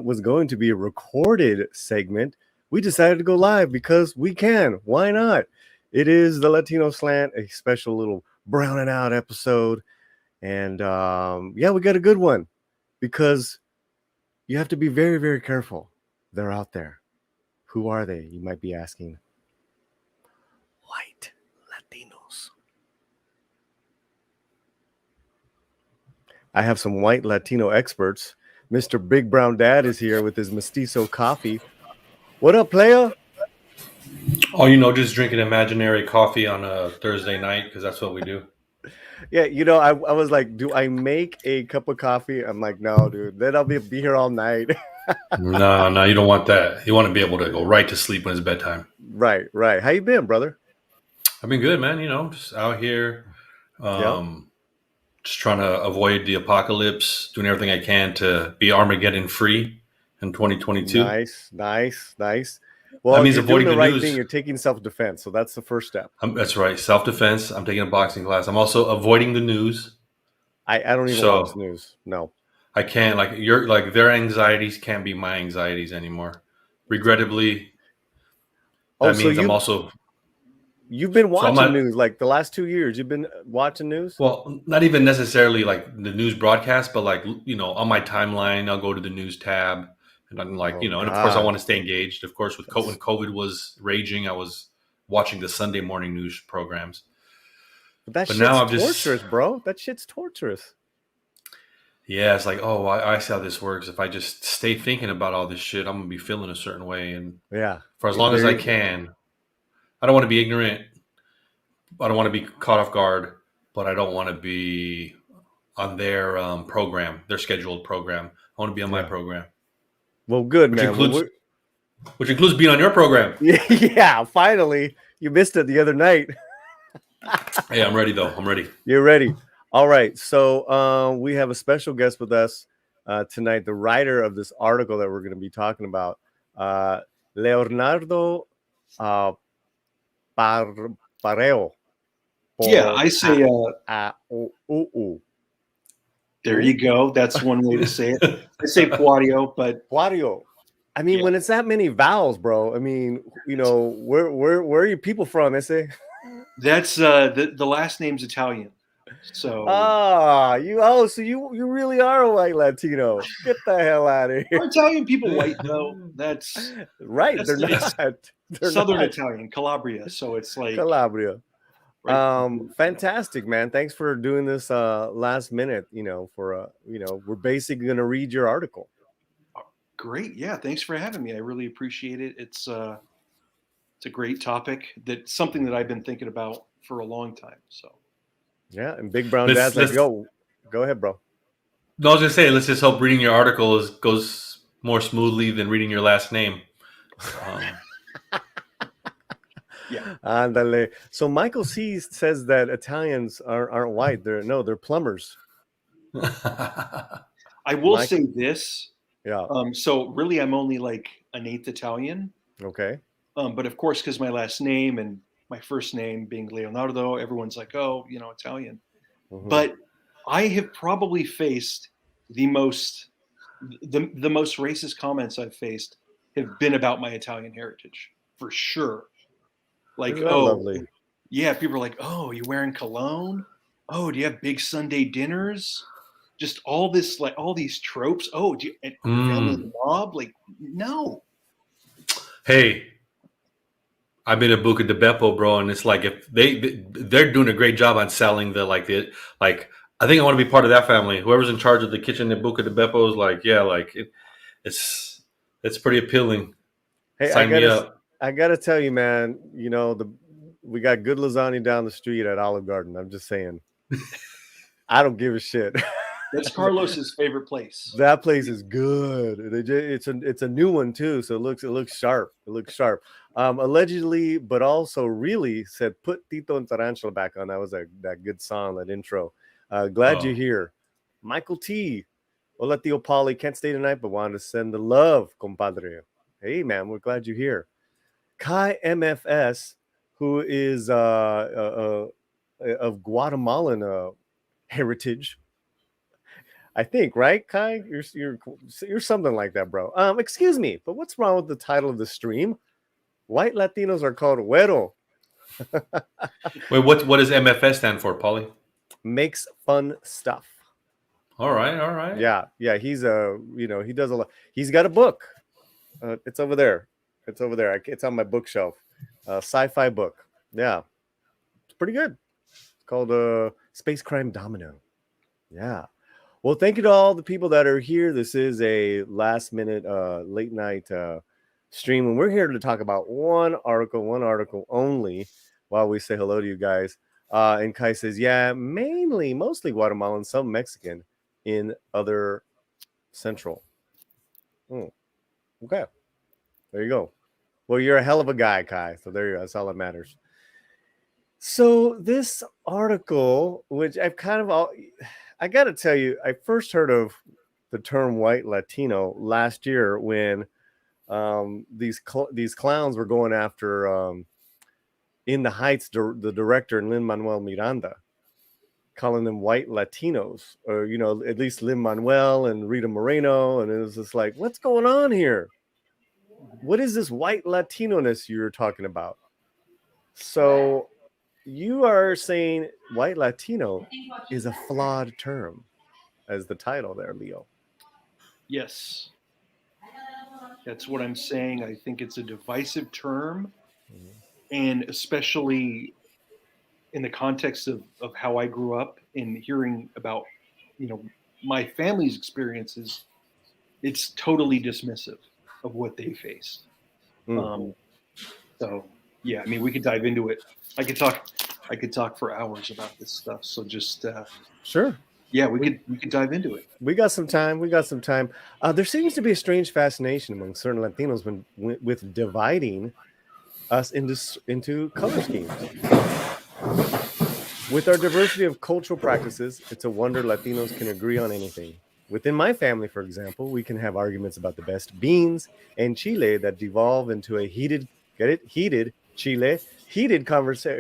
was going to be a recorded segment, we decided to go live because we can. Why not? It is the Latino Slant, a special little browning out episode. And yeah, we got a good one because you have to be very, very careful. They're out there. Who are they? You might be asking. White Latinos. I have some white Latino experts. Mr.BigBrownDad is here with his mestizo coffee. What up, playa? Oh, just drinking imaginary coffee on a Thursday night because that's what we do. Yeah, I was like, do I make a cup of coffee? I'm like, no, dude. Then I'll be here all night. No, you don't want that. You want to be able to go right to sleep when it's bedtime. Right. How you been, brother? I've been good, man. Just out here, Yeah. just trying to avoid the apocalypse, doing everything I can to be Armageddon free in 2022. Nice. Well, that means you're avoiding doing the right news. thing. You're taking self-defense, so that's the first step. That's right, self-defense. I'm taking a boxing class. I'm also avoiding the news. I don't even watch news. No, I can't. Their anxieties can't be my anxieties anymore. Regrettably, that means I'm also. You've been watching news like the last 2 years. You've been watching news? Well, not even necessarily like the news broadcast, but on my timeline, I'll go to the news tab. And I'm like, and of course I want to stay engaged. Of course, when COVID was raging, I was watching the Sunday morning news programs. But now I'm torturous, bro. That shit's torturous. Yeah, it's like, I see how this works. If I just stay thinking about all this shit, I'm going to be feeling a certain way. And for as long as I can, I don't want to be ignorant. I don't want to be caught off guard, but I don't want to be on their program, their scheduled program. I want to be on my program. Well, good, man. Which includes being on your program. Yeah, finally. You missed it the other night. Hey, I'm ready, though. I'm ready. You're ready. All right. So we have a special guest with us tonight, the writer of this article that we're going to be talking about, Leonardo Poareo. Yeah, I say... There you go. That's one way to say it. I say Poareo, but... Poareo. I mean, when it's that many vowels, bro, I mean, where are you people from, Ese? That's the last name's Italian. So so you really are a white Latino. Get the hell out of here. Are Italian people white though? That's right. They're not. They're Southern not. Italian, Calabria. So it's like Calabria. Right. Fantastic, man. Thanks for doing this last minute. We're basically gonna read your article. Great. Yeah. Thanks for having me. I really appreciate it. It's a great topic. That's something that I've been thinking about for a long time. So. Yeah, and Big Brown Dad's like, yo, go ahead, bro. No, I was gonna say, let's just hope reading your article goes more smoothly than reading your last name. Yeah. Andale. So Michael C says that Italians aren't white. They're plumbers. I will say this. Yeah. So really, I'm only like an eighth Italian. Okay. But of course, because my last name and my first name being Leonardo, everyone's like, oh, Italian. Mm-hmm. But I have probably faced the most racist comments I've faced have been about my Italian heritage, for sure. Like, lovely. Yeah, people are like, oh, you wearing cologne? Oh, do you have big Sunday dinners? Just all this, like all these tropes. Oh, do you family mob? Like, no. Hey, I've been at Buca di Beppo, bro, and it's like if they're doing a great job on selling I think I want to be part of that family. Whoever's in charge of the kitchen at Buca di Beppo is like, yeah, like it's pretty appealing. Hey, sign me up. I gotta tell you, man. We got good lasagna down the street at Olive Garden. I'm just saying. I don't give a shit. That's Carlos's favorite place. That place is good. It's a new one too, so it looks sharp. It looks sharp. Allegedly, but also really said put Tito and Tarantula back on. That was that good song, that intro. Glad you're here. Michael T. Hola, Tío Paulie. Can't stay tonight, but wanted to send the love, compadre. Hey, man, we're glad you're here. Kai MFS, who is of Guatemalan heritage. I think, right, Kai? You're something like that, bro. Excuse me, but what's wrong with the title of the stream? White Latinos are called güero. Wait, what does MFS stand for, Paulie? Makes fun stuff. All right. Yeah. He's he does a lot. He's got a book. It's over there. It's on my bookshelf. Sci-fi book. Yeah, it's pretty good. It's called Space Crime Domino. Yeah. Well, thank you to all the people that are here. This is a last minute, late night stream, and we're here to talk about one article only while we say hello to you guys. And Kai says, yeah, mostly Guatemalan, some Mexican in other Central. Okay. There you go. Well, you're a hell of a guy, Kai. So there you go. That's all that matters. So this article, which I got to tell you, I first heard of the term white Latino last year when these clowns were going after In the Heights, the director, Lin-Manuel Miranda, calling them white Latinos, or, at least Lin-Manuel and Rita Moreno. And it was just like, what's going on here? What is this white Latino-ness you're talking about? So you are saying white Latino is a flawed term as the title there, Leo. Yes. That's what I'm saying. I think it's a divisive term, and especially in the context of how I grew up and hearing about, my family's experiences, it's totally dismissive of what they faced. So yeah, I mean, we could dive into it. I could talk for hours about this stuff. So just sure. Yeah, we could dive into it. We got some time. There seems to be a strange fascination among certain Latinos with dividing us into color schemes. With our diversity of cultural practices, it's a wonder Latinos can agree on anything. Within my family, for example, we can have arguments about the best beans and chile that devolve into a heated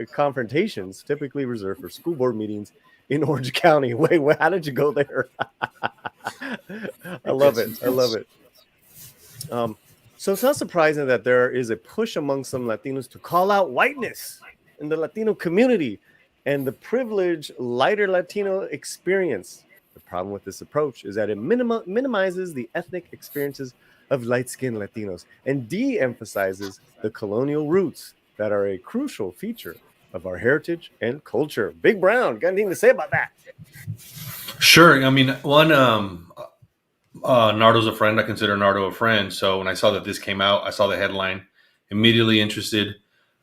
confrontations typically reserved for school board meetings in Orange County. Wait, how did you go there? I love it. So it's not surprising that there is a push among some Latinos to call out whiteness in the Latino community and the privileged, lighter Latino experience. The problem with this approach is that it minimizes the ethnic experiences of light-skinned Latinos and de-emphasizes the colonial roots that are a crucial feature of our heritage and culture. Big Brown, got anything to say about that? Sure. I mean, Nardo's a friend. I consider Nardo a friend. So when I saw that this came out, I saw the headline, immediately interested.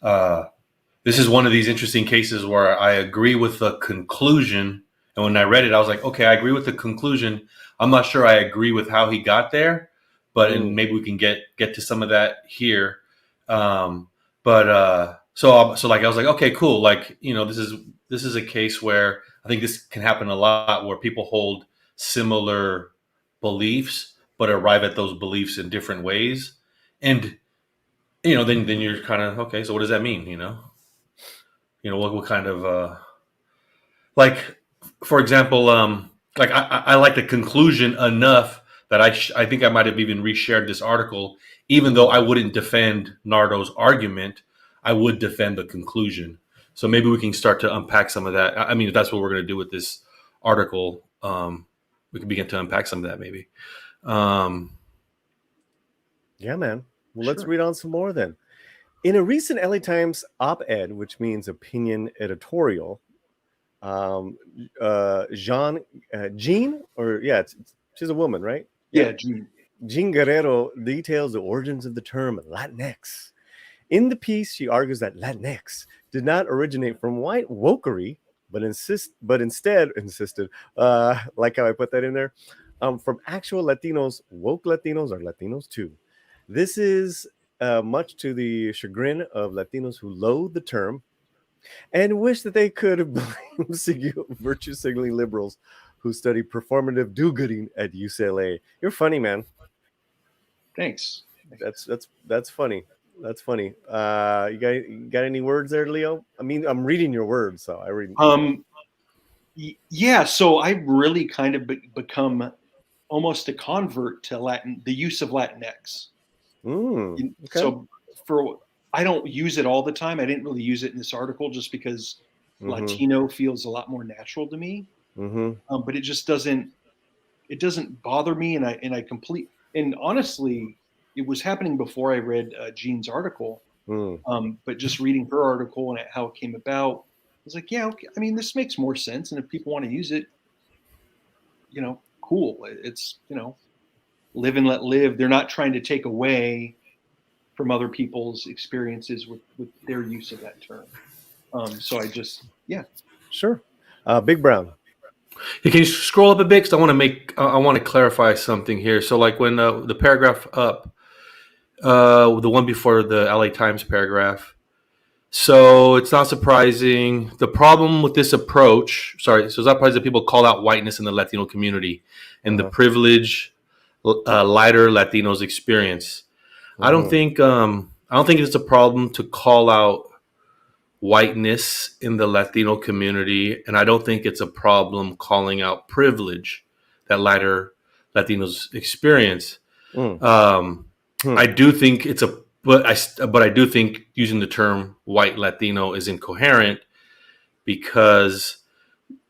This is one of these interesting cases where I agree with the conclusion. And when I read it, I was like, okay, I agree with the conclusion. I'm not sure I agree with how he got there, but and maybe we can get to some of that here. So I was like, okay, cool. Like, this is a case where I think this can happen a lot, where people hold similar beliefs but arrive at those beliefs in different ways. And then you're kind of, okay, so what does that mean? What kind of like, for example, like I like the conclusion enough that I think I might have even reshared this article, even though I wouldn't defend Nardo's argument. I would defend the conclusion. So maybe we can start to unpack some of that. I mean, if that's what we're going to do with this article, we can begin to unpack some of that maybe. Yeah, man. Well, let's read on some more then. In a recent LA Times op-ed, which means opinion editorial, Jean, she's a woman, right? Yeah, Jean Guerrero details the origins of the term Latinx. In the piece, she argues that Latinx did not originate from white wokery, but instead insisted, like how I put that in there, from actual Latinos, woke Latinos, or Latinos too. This is much to the chagrin of Latinos who loathe the term and wish that they could blame virtue signaling liberals who study performative do-gooding at UCLA. You're funny, man. Thanks. That's funny. That's funny. You got any words there, Leo? I mean, I'm reading your words, so I read. Yeah, so I've really kind of become almost a convert to the use of Latinx. Okay. So I don't use it all the time. I didn't really use it in this article just because Latino feels a lot more natural to me. But it just doesn't bother me, and honestly, it was happening before I read Jean's article. But just reading her article and how it came about, I was like, yeah, okay. I mean, this makes more sense, and if people want to use it, cool. It's live and let live. They're not trying to take away from other people's experiences with their use of that term. So I just, yeah. Sure. Big Brown. Hey, can you scroll up a bit? Because I want to clarify something here. So, like when the paragraph up, the one before the LA Times paragraph. So it's not surprising. The problem with this approach, so it's not surprising that people call out whiteness in the Latino community and the privilege lighter Latinos experience. I don't think it's a problem to call out whiteness in the Latino community, and I don't think it's a problem calling out privilege that lighter Latinos experience. I do think it's but I do think using the term white Latino is incoherent, because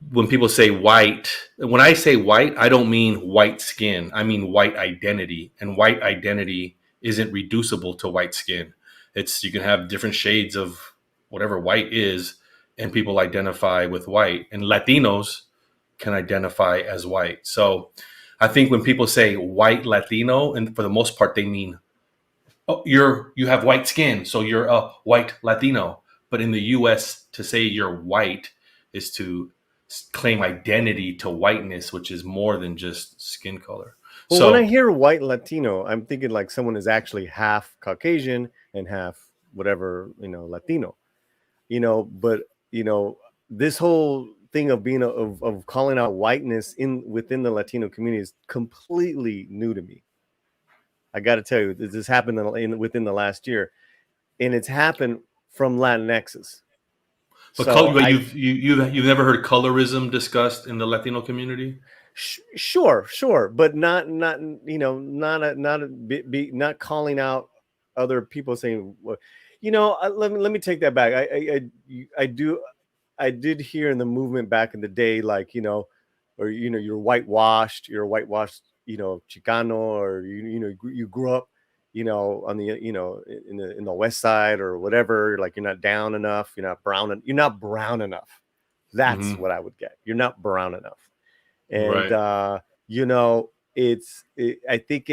when people say white, when I say white, I don't mean white skin. I mean white identity, and white identity isn't reducible to white skin. You can have different shades of whatever white is, and people identify with white, and Latinos can identify as white. So I think when people say white Latino, and for the most part, they mean, oh, you have white skin, so you're a white Latino. But in the U.S., to say you're white is to claim identity to whiteness, which is more than just skin color. Well, so when I hear white Latino, I'm thinking like someone is actually half Caucasian and half whatever, Latino, but this whole thing of being of calling out whiteness within the Latino community is completely new to me. I got to tell you, this happened within the last year, and it's happened from Latinx's. But so you've never heard colorism discussed in the Latino community? Sure, but not calling out other people, saying, let me take that back. I did hear in the movement back in the day, like, or you're whitewashed, Chicano, or you grew up, on the in the West Side or whatever, like you're not down enough, you're not brown enough. That's what I would get. You're not brown enough. And right. I think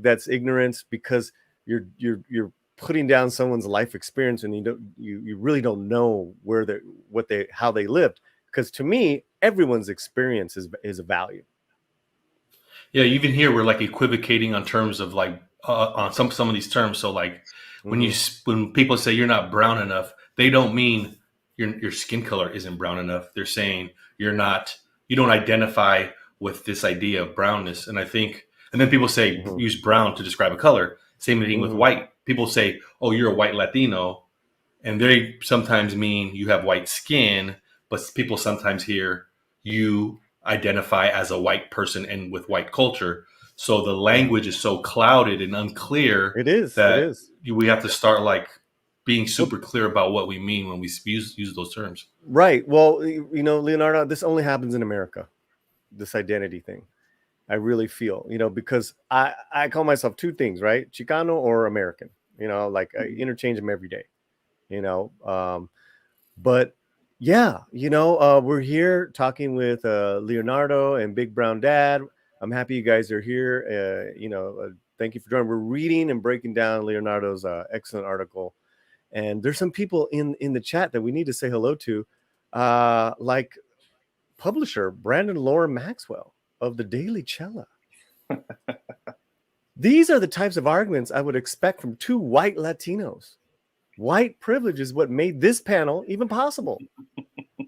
that's ignorance, because you're putting down someone's life experience, and you really don't know how they lived. Because to me, everyone's experience is a value. Yeah, even here we're like equivocating on terms of like on some of these terms. So like when people say you're not brown enough, they don't mean your skin color isn't brown enough. They're saying you don't identify with this idea of brownness. And then people say use brown to describe a color. Same thing with white. People say, oh, you're a white Latino, and they sometimes mean you have white skin, but people sometimes hear you identify as a white person and with white culture. So the language is so clouded and unclear. It is. We have to start like being super clear about what we mean when we use those terms. Right. Well, Leonardo, this only happens in America, this identity thing. I really feel, because I call myself two things, right? Chicano or American, like I interchange them every day, but yeah, we're here talking with Leonardo and Big Brown Dad. I'm happy you guys are here. Thank you for joining. We're reading and breaking down Leonardo's excellent article. And there's some people in the chat that we need to say hello to, like publisher Brandon Laura Maxwell of the Daily Cella. These are the types of arguments I would expect from two white Latinos. White privilege is what made this panel even possible.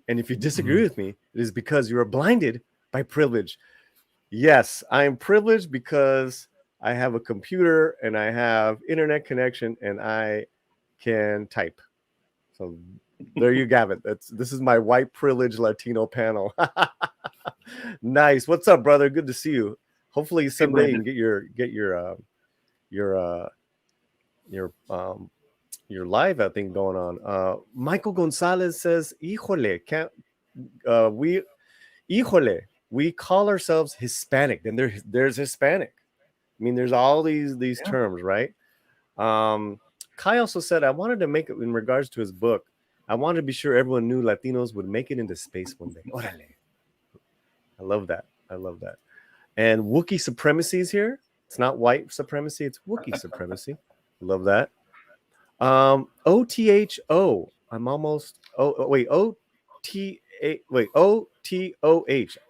And if you disagree with me, it is because you are blinded by privilege. Yes, I am privileged because I have a computer and I have internet connection and I can type. So There you have it. This is my white privilege Latino panel. Nice. What's up, brother? Good to see you. Hopefully someday you can get your live thing going on. Michael Gonzalez says, "Híjole, can't we call ourselves Hispanic? Then there's Hispanic. I mean, there's all these terms, right?" Kai also said, "I wanted to make it in regards to his book. I wanted to be sure everyone knew Latinos would make it into space one day." Orale. I love that. And Wookiee supremacy is here. It's not white supremacy, it's Wookiee supremacy. Love that. OTHO. I'm almost. Wait. OTOH.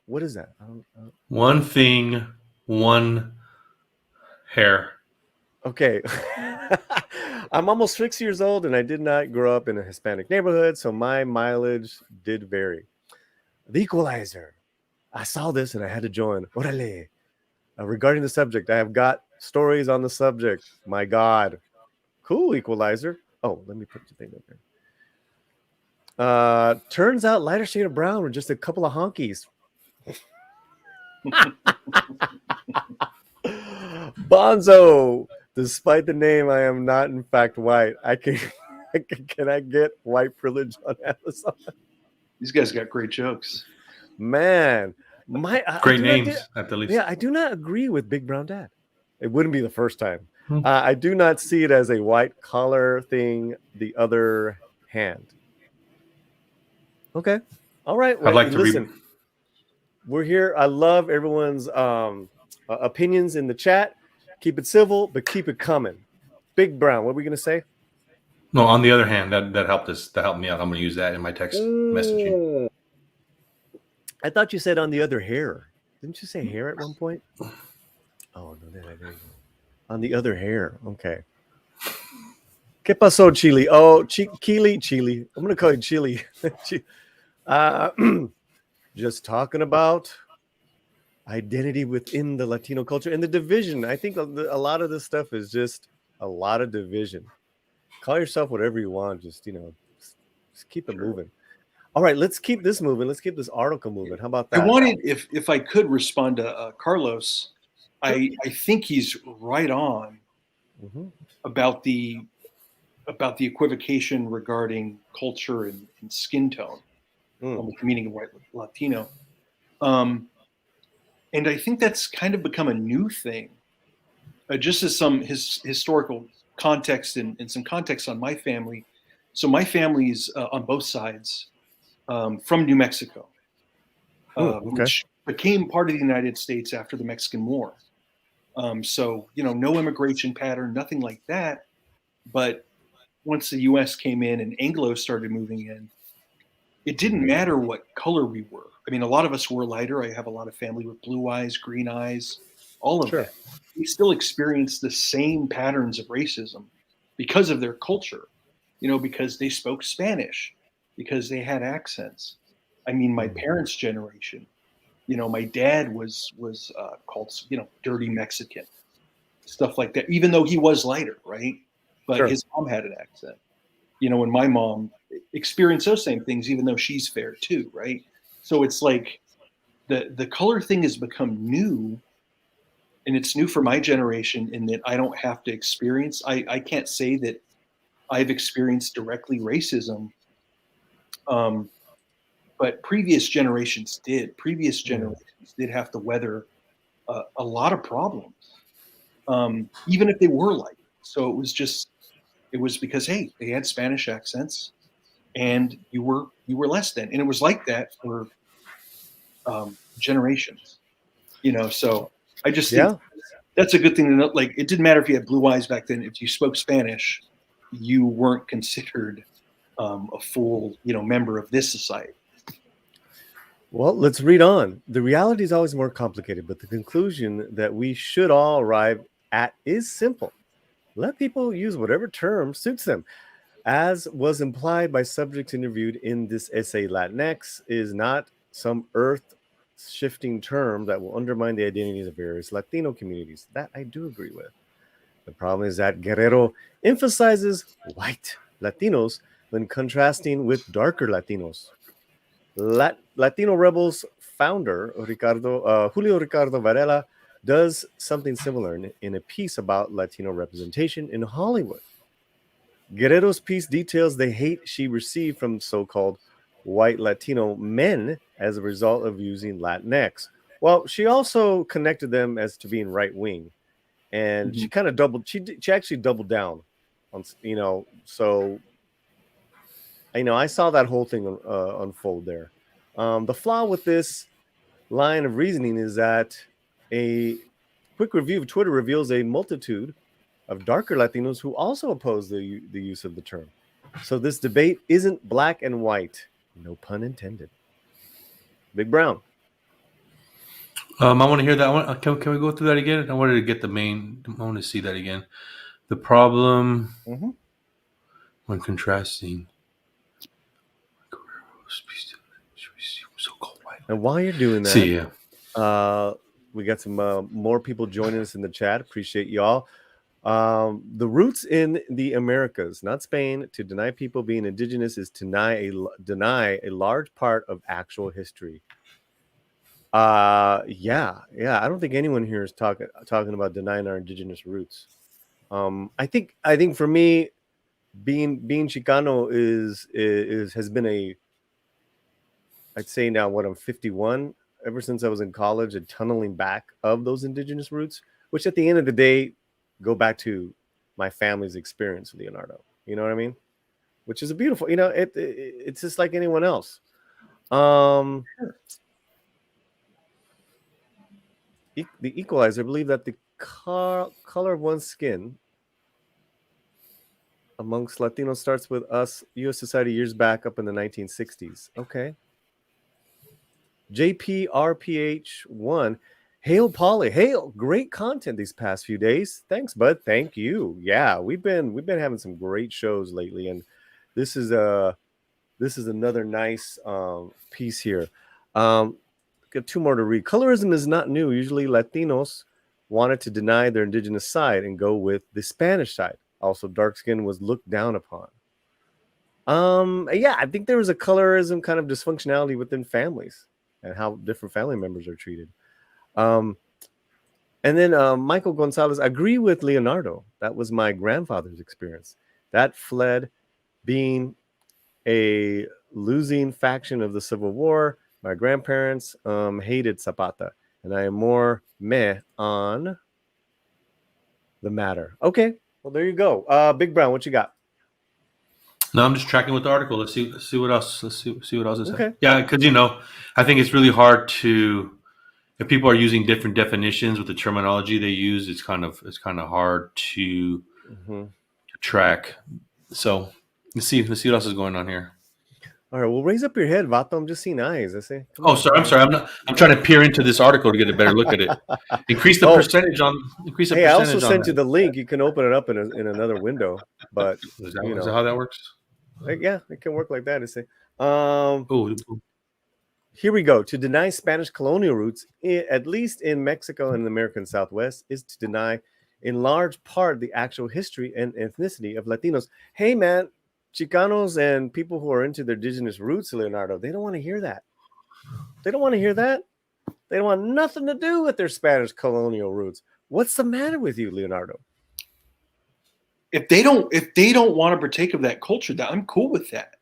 What is that? One thing, one hair. Okay. I'm almost 6 years old, and I did not grow up in a Hispanic neighborhood, so my mileage did vary. The Equalizer. I saw this and I had to join. Orale. Regarding the subject, I have got stories on the subject. My God. Cool, Equalizer. Oh, let me put the thing up there. Turns out lighter shade of brown were just a couple of honkies. Bonzo. Despite the name, I am not in fact white. Can I get white privilege on Amazon? These guys got great jokes. Man, great names at the least. Yeah, I do not agree with Big Brown Dad. It wouldn't be the first time. I do not see it as a white collar thing. The other hand. Okay, all right. I'd like to listen. We're here. I love everyone's opinions in the chat. Keep it civil, but keep it coming. Big Brown, what are we gonna say? No, on the other hand, that helped us. That helped me out. I'm gonna use that in my text messaging. I thought you said on the other hair. Didn't you say hair at one point? Oh, no, there you go. On the other hair. Okay. ¿Qué pasó, Chile? Oh, Chile. I'm going to call you Chile. Just talking about identity within the Latino culture and the division. I think a lot of this stuff is just a lot of division. Call yourself whatever you want. Just keep it moving. All right, let's keep this moving. Let's keep this article moving. How about that? I wanted, if I could respond to Carlos, I think he's right on about the equivocation regarding culture and skin tone, the meaning of white Latino, and I think that's kind of become a new thing. Just as some historical context and some context on my family. So my family's on both sides. From New Mexico, which became part of the United States after the Mexican War. So, no immigration pattern, nothing like that. But once the U.S. came in and Anglos started moving in, it didn't matter what color we were. I mean, a lot of us were lighter. I have a lot of family with blue eyes, green eyes, all of that. We still experience the same patterns of racism because of their culture, because they spoke Spanish, because they had accents. I mean, my parents' generation, my dad was called, dirty Mexican, stuff like that, even though he was lighter, right? But his mom had an accent, and my mom experienced those same things, even though she's fair too, right? So it's like the color thing has become new, and it's new for my generation in that I don't have to experience, I can't say that I've experienced directly racism, but previous generations did. Previous generations did have to weather a lot of problems, even if they were light. So it was because, hey, they had Spanish accents, and you were less than, and it was like that for generations. So I just think that's a good thing to know. Like, it didn't matter if you had blue eyes back then. If you spoke Spanish, you weren't considered a full, member of this society. Well, let's read on. The reality is always more complicated, but the conclusion that we should all arrive at is simple. Let people use whatever term suits them. As was implied by subjects interviewed in this essay, Latinx is not some earth-shifting term that will undermine the identities of various Latino communities. That I do agree with. The problem is that Guerrero emphasizes white Latinos, when contrasting with darker Latinos. Latino Rebels founder Julio Ricardo Varela does something similar in a piece about Latino representation in Hollywood. Guerrero's piece details the hate she received from so-called white Latino men as a result of using Latinx. Well, she also connected them as to being right wing, and she kind of doubled. She actually doubled down on, So I saw that whole thing unfold there. The flaw with this line of reasoning is that a quick review of Twitter reveals a multitude of darker Latinos who also oppose the use of the term. So this debate isn't black and white, no pun intended. Big Brown. I want to hear that. Can we go through that again? I wanted to get I want to see that again. The problem when contrasting. So cold. And while you're doing that, we got some more people joining us in the chat. Appreciate y'all. The roots in the Americas, not Spain. To deny people being indigenous is to deny a large part of actual history. Yeah. I don't think anyone here is talking about denying our indigenous roots. I think for me, being Chicano has been I'd say now what I'm 51. Ever since I was in college, and tunneling back of those indigenous roots, which at the end of the day go back to my family's experience, Leonardo. You know what I mean? Which is a beautiful, it's just like anyone else. The Equalizer believe that the color of one's skin amongst Latinos starts with us, U.S. society, years back up in the 1960s. Okay. JPRPH1. Hail, Paulie. Hail. Great content these past few days. Thanks, bud. Thank you. Yeah, we've been having some great shows lately, and this is another nice piece here. Got two more to read. Colorism is not new. Usually Latinos wanted to deny their indigenous side and go with the Spanish side. Also, dark skin was looked down upon. Yeah, I think there was a colorism kind of dysfunctionality within families and how different family members are treated. And then Michael Gonzalez, agree with Leonardo. That was my grandfather's experience. That fled being a losing faction of the Civil War. My grandparents hated Zapata, and I am more meh on the matter. Okay, well, there you go. Big Brown, what you got? No, I'm just tracking with the article. Let's see what else. Let's see what else is okay. Yeah, because I think it's really hard to, if people are using different definitions with the terminology they use, it's kind of hard to track. So let's see what else is going on here. All right, well, raise up your head, Vato. I'm just seeing eyes. I say. I'm sorry. I'm trying to peer into this article to get a better look at it. Increase the percentage on. Increase the percentage. I also sent you the link. You can open it up in another window. But is that how that works? Yeah, it can work like that. I say. Here we go. To deny Spanish colonial roots, at least in Mexico and the American Southwest, is to deny, in large part, the actual history and ethnicity of Latinos. Hey, man, Chicanos and people who are into their indigenous roots, Leonardo, they don't want to hear that. They don't want to hear that. They don't want nothing to do with their Spanish colonial roots. What's the matter with you, Leonardo? If they don't want to partake of that culture, I'm cool with that.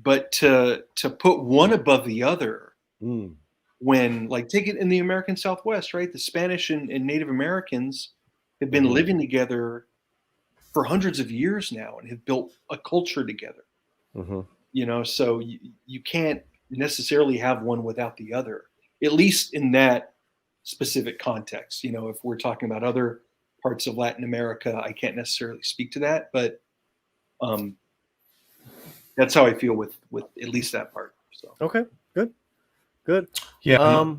But to put one above the other, when, like, take it in the American Southwest, right? The Spanish and Native Americans have been living together for hundreds of years now and have built a culture together. So you can't necessarily have one without the other, at least in that specific context. If we're talking about other parts of Latin America, I can't necessarily speak to that, but that's how I feel with at least that part. So okay, good. Yeah.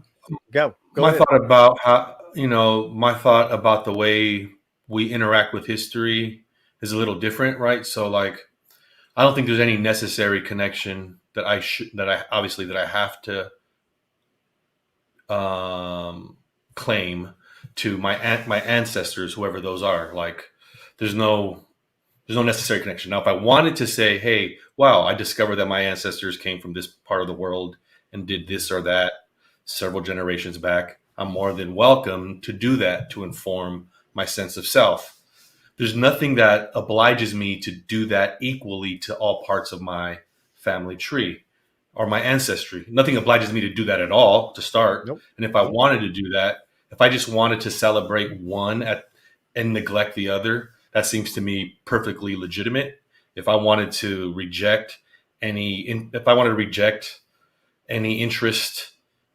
Go my ahead. thought about how my thought about the way we interact with history is a little different, right? So, like, I don't think there's any necessary connection that I have to claim to my ancestors, whoever those are. Like, there's no There's no necessary connection. Now, if I wanted to say, hey, wow, I discovered that my ancestors came from this part of the world and did this or that several generations back, I'm more than welcome to do that to inform my sense of self. There's nothing that obliges me to do that equally to all parts of my family tree or my ancestry. Nothing obliges me to do that at all to start. Nope. And if I wanted to do that, if I just wanted to celebrate one and neglect the other, that seems to me perfectly legitimate. If I wanted to reject any interest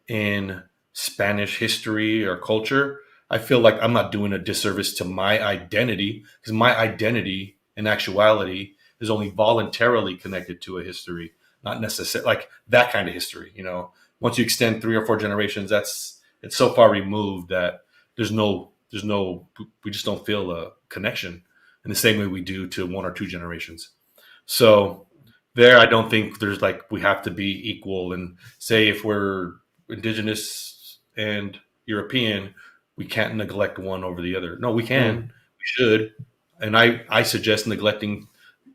in Spanish history or culture, I feel like I'm not doing a disservice to my identity, because my identity in actuality is only voluntarily connected to a history, not necessarily like that kind of history. You know, once you extend 3 or 4 generations, it's so far removed that we just don't feel a connection in the same way we do to 1 or 2 generations. So there, I don't think there's like, we have to be equal and say if we're indigenous and European, we can't neglect one over the other. No, we can, we should. And I suggest neglecting,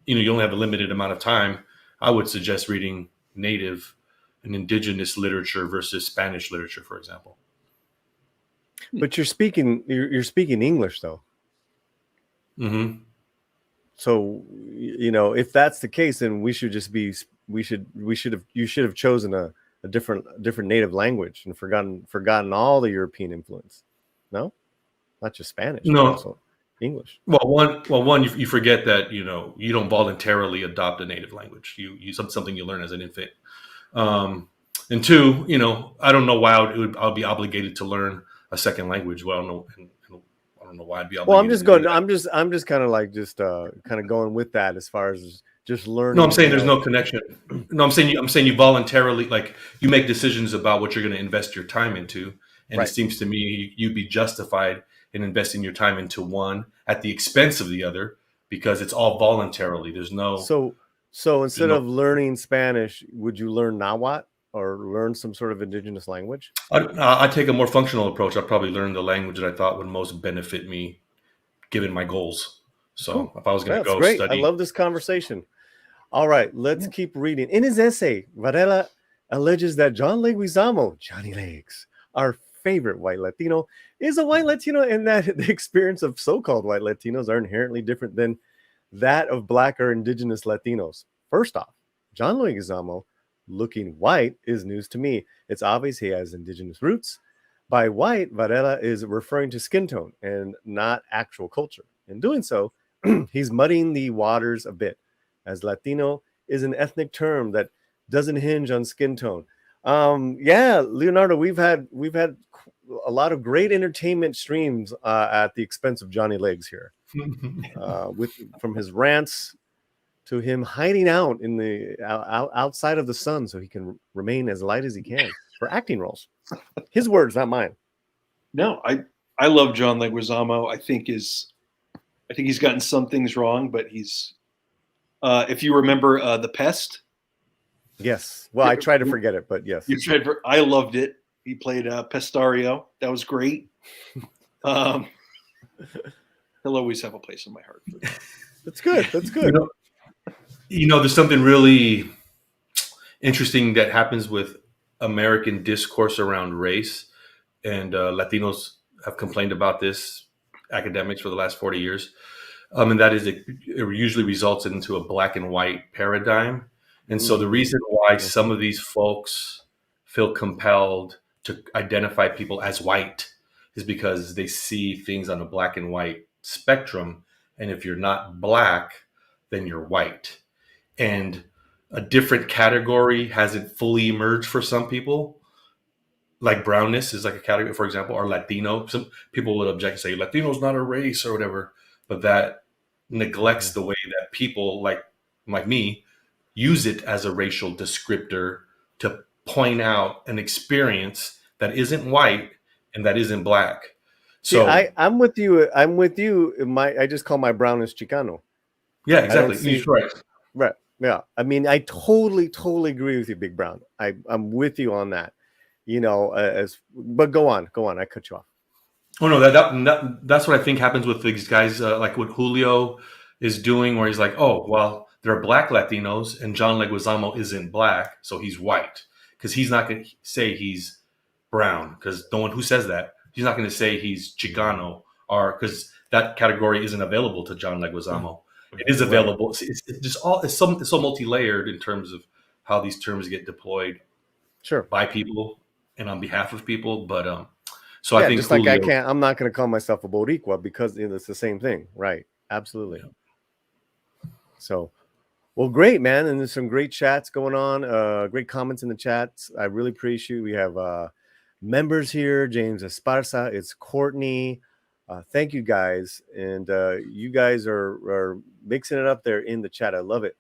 you only have a limited amount of time. I would suggest reading native and indigenous literature versus Spanish literature, for example. But you're speaking English though. Mm-hmm. So, if that's the case, then you should have chosen a different native language and forgotten all the European influence. No, not just Spanish. No, but also English. One, you forget that you don't voluntarily adopt a native language. You something you learn as an infant. And 2, I don't know why I'll be obligated to learn a second language. Well, I don't know why I'd be obligated. Well, I'm just kind of like kind of going with that as far as just learning. No, I'm saying there's no connection. No, I'm saying you voluntarily, like, you make decisions about what you're going to invest your time into. And right. It seems to me you'd be justified in investing your time into one at the expense of the other, because it's all voluntarily. There's no. So instead of learning Spanish, would you learn Nahuatl or learn some sort of indigenous language? I take a more functional approach. I'd probably learn the language that I thought would most benefit me, given my goals. So if I was going to go study. I love this conversation. All right, let's keep reading. In his essay, Varela alleges that John Leguizamo, Johnny Legs, our favorite white Latino, is a white Latino, and that the experience of so-called white Latinos are inherently different than that of Black or indigenous Latinos. First off, John Leguizamo looking white is news to me. It's obvious he has indigenous roots. By white, Varela is referring to skin tone and not actual culture. In doing so, he's muddying the waters a bit, as Latino is an ethnic term that doesn't hinge on skin tone. Leonardo, we've had a lot of great entertainment streams at the expense of Johnny Legs here, from his rants to him hiding out in the outside of the sun so he can remain as light as he can for acting roles. His words, not mine. No, I love John Leguizamo. I think he's gotten some things wrong, but he's if you remember The Pest. Yes. Well, I try to forget it, but yes. I loved it. He played Pestario. That was great. He'll always have a place in my heart. That's good. That's good. There's something really interesting that happens with American discourse around race, and Latinos have complained about this, academics, for the last 40 years. And that is it usually results into a black and white paradigm. And so the reason why some of these folks feel compelled to identify people as white is because they see things on a black and white spectrum. And if you're not black, then you're white. And a different category hasn't fully emerged for some people. Like brownness is like a category, for example, or Latino. Some people would object and say Latino's not a race or whatever, but that neglects the way that people like me use it as a racial descriptor to point out an experience that isn't white and that isn't black. So I'm with you. I just call my brownness Chicano. Yeah, exactly. Right. Yeah. I mean, I totally agree with you, Big Brown. I'm with you on that. But go on. I cut you off. Oh no, that's what I think happens with these guys, like with Julio is doing, where he's like, oh, well, there are black Latinos and John Leguizamo isn't black, so he's white. Because he's not going to say he's brown, because no one who says that, he's not going to say he's Chicano, or because that category isn't available to John Leguizamo. It is available. Right. It's just all, it's so multi-layered in terms of how these terms get deployed by people and on behalf of people. But so I think just Julio, like I'm not going to call myself a Boricua because it's the same thing. Right. Absolutely. Yeah. So, well, great, man. And there's some great chats going on. Great comments in the chats. I really appreciate you. We have members here. James Esparza. It's Courtney. Thank you guys. And you guys are mixing it up there in the chat. I love it.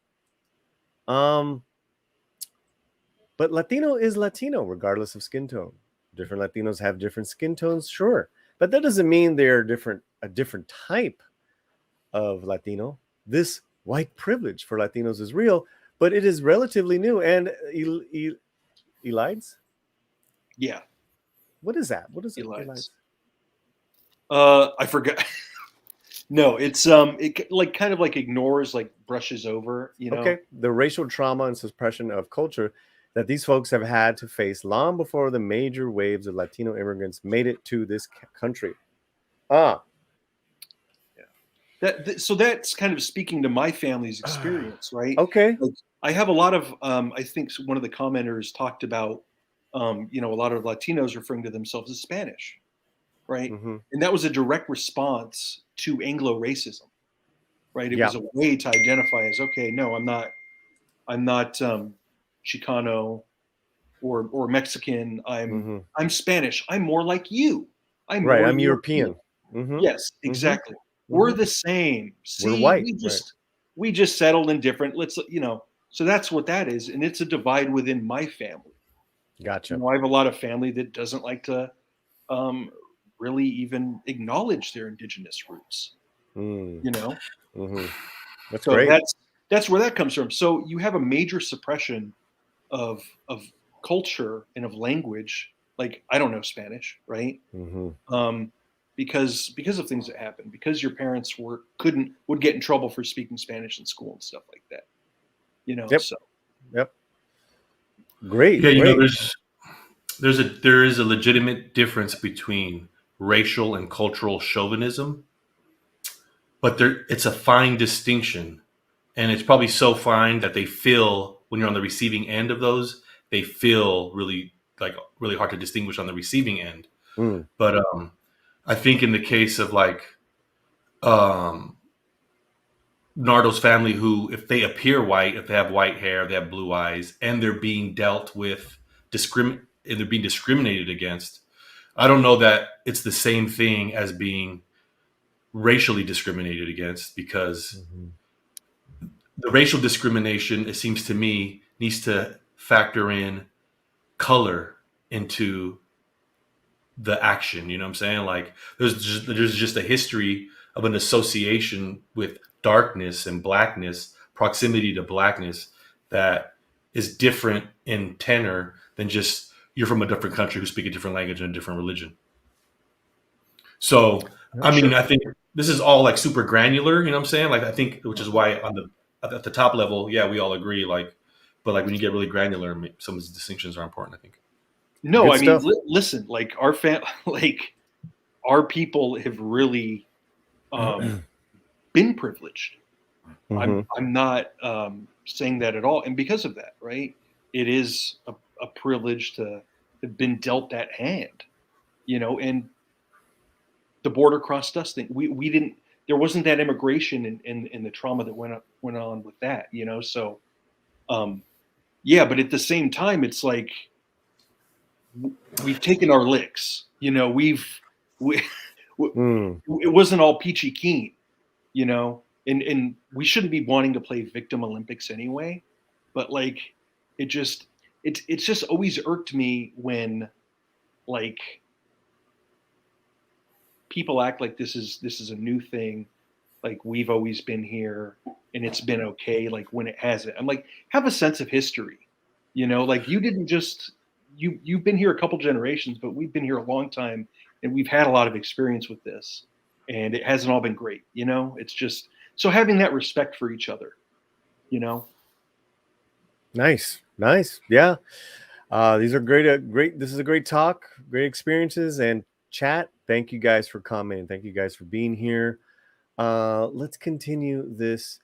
But Latino is Latino, regardless of skin tone. Different Latinos have different skin tones, sure. But that doesn't mean they're a different type of Latino. This white privilege for Latinos is real, but it is relatively new. And Elides? Yeah. What is that? What is Elides? I forgot. No, it's it like kind of like ignores, like brushes over, you know. Okay. The racial trauma and suppression of culture that these folks have had to face long before the major waves of Latino immigrants made it to this country. Yeah. So that's kind of speaking to my family's experience, right? Okay. Like, I have a lot of, I think one of the commenters talked about, you know, a lot of Latinos referring to themselves as Spanish, right? Mm-hmm. And that was a direct response to Anglo-racism, right? It was a way to identify as, okay, no, I'm not Chicano or Mexican. I'm Spanish. I'm more like you. I'm European. Mm-hmm. Yes, exactly. Mm-hmm. We're the same. See, we're white. We just settled in different. So that's what that is, and it's a divide within my family. Gotcha. You know, I have a lot of family that doesn't like to really even acknowledge their indigenous roots. You know, that's so great. That's where that comes from. So you have a major suppression of culture and of language. Like, I don't know Spanish, right? Because of things that happen, because your parents would get in trouble for speaking Spanish in school and stuff like that. You know, Yep. So great. Yeah, you know, there is a legitimate difference between racial and cultural chauvinism, but it's a fine distinction, and it's probably so fine that they feel, when you're on the receiving end of those, they feel really hard to distinguish on the receiving end. But I think in the case of like Nardo's family, who, if they appear white, if they have white hair, they have blue eyes, and they're being dealt with and they're being discriminated against, I don't know that it's the same thing as being racially discriminated against, because the racial discrimination, it seems to me, needs to factor in color into the action. You know what I'm saying? Like, there's just a history of an association with darkness and blackness, proximity to blackness, that is different in tenor than just you're from a different country who speak a different language and a different religion. So, I mean, I think this is all like super granular, you know what I'm saying? Like, I think, which is why at the top level, yeah, we all agree, like, but like when you get really granular, some of these distinctions are important, I think. No, good I stuff. Mean, listen, like our people have really been privileged. I'm not saying that at all. And because of that, right, it is a privilege to have been dealt that hand, you know, and the border crossed us thing. We didn't, there wasn't that immigration in the trauma that went on with that, you know? So, yeah, but at the same time, it's like, we've taken our licks, you know, it wasn't all peachy keen, you know, and we shouldn't be wanting to play victim Olympics anyway, but like, it's just always irked me when like people act like this is a new thing. Like, we've always been here and it's been okay. Like, when it hasn't, I'm like, have a sense of history, you know, like you didn't just, you've been here a couple generations, but we've been here a long time and we've had a lot of experience with this and it hasn't all been great. You know, it's just, So having that respect for each other, you know. Nice. Yeah. These are great. This is a great talk, great experiences, and chat. Thank you guys for coming. Thank you guys for being here. Let's continue this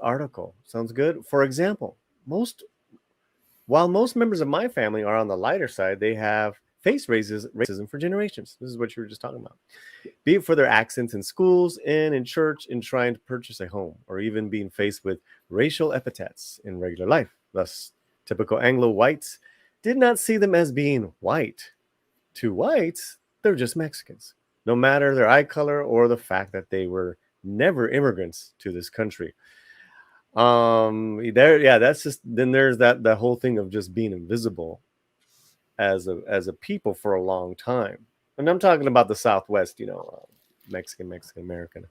article. Sounds good. For example, while most members of my family are on the lighter side, they have faced racism for generations. This is what you were just talking about. Be it for their accents in schools and in church, in trying to purchase a home, or even being faced with racial epithets in regular life. Thus, typical Anglo whites did not see them as being white. To whites, they're just Mexicans, no matter their eye color or the fact that they were never immigrants to this country. That's just, then there's that whole thing of just being invisible as a people for a long time. And I'm talking about the Southwest, Mexican American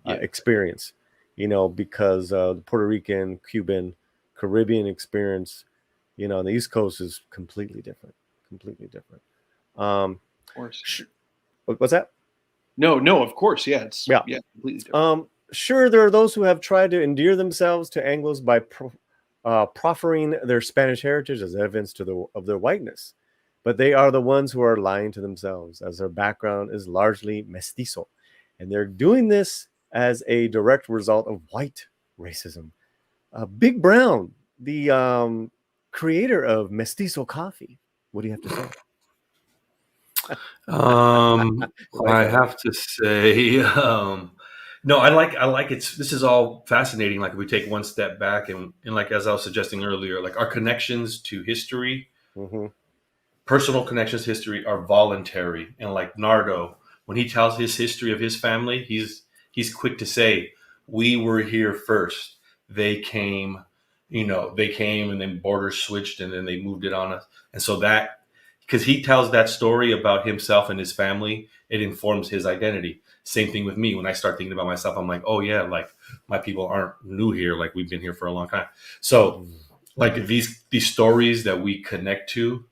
experience, because the Puerto Rican, Cuban, Caribbean experience, on the East Coast is completely different. Of course. What's that? No, of course. Yeah, completely different. Sure, there are those who have tried to endear themselves to Anglos by proffering their Spanish heritage as evidence of their whiteness. But they are the ones who are lying to themselves, as their background is largely mestizo. And they're doing this as a direct result of white racism. Big Brown, the creator of Mestizo Coffee, what do you have to say? I have to say, no, I like it. This is all fascinating. Like if we take one step back and like, as I was suggesting earlier, like our connections to history, personal connections to history are voluntary. And like Nardo, when he tells his history of his family, he's quick to say, we were here first. They came and then borders switched and then they moved it on us. And so that, because he tells that story about himself and his family, it informs his identity. Same thing with me. When I start thinking about myself, I'm like, oh yeah, like my people aren't new here. Like we've been here for a long time. So like these stories that we connect to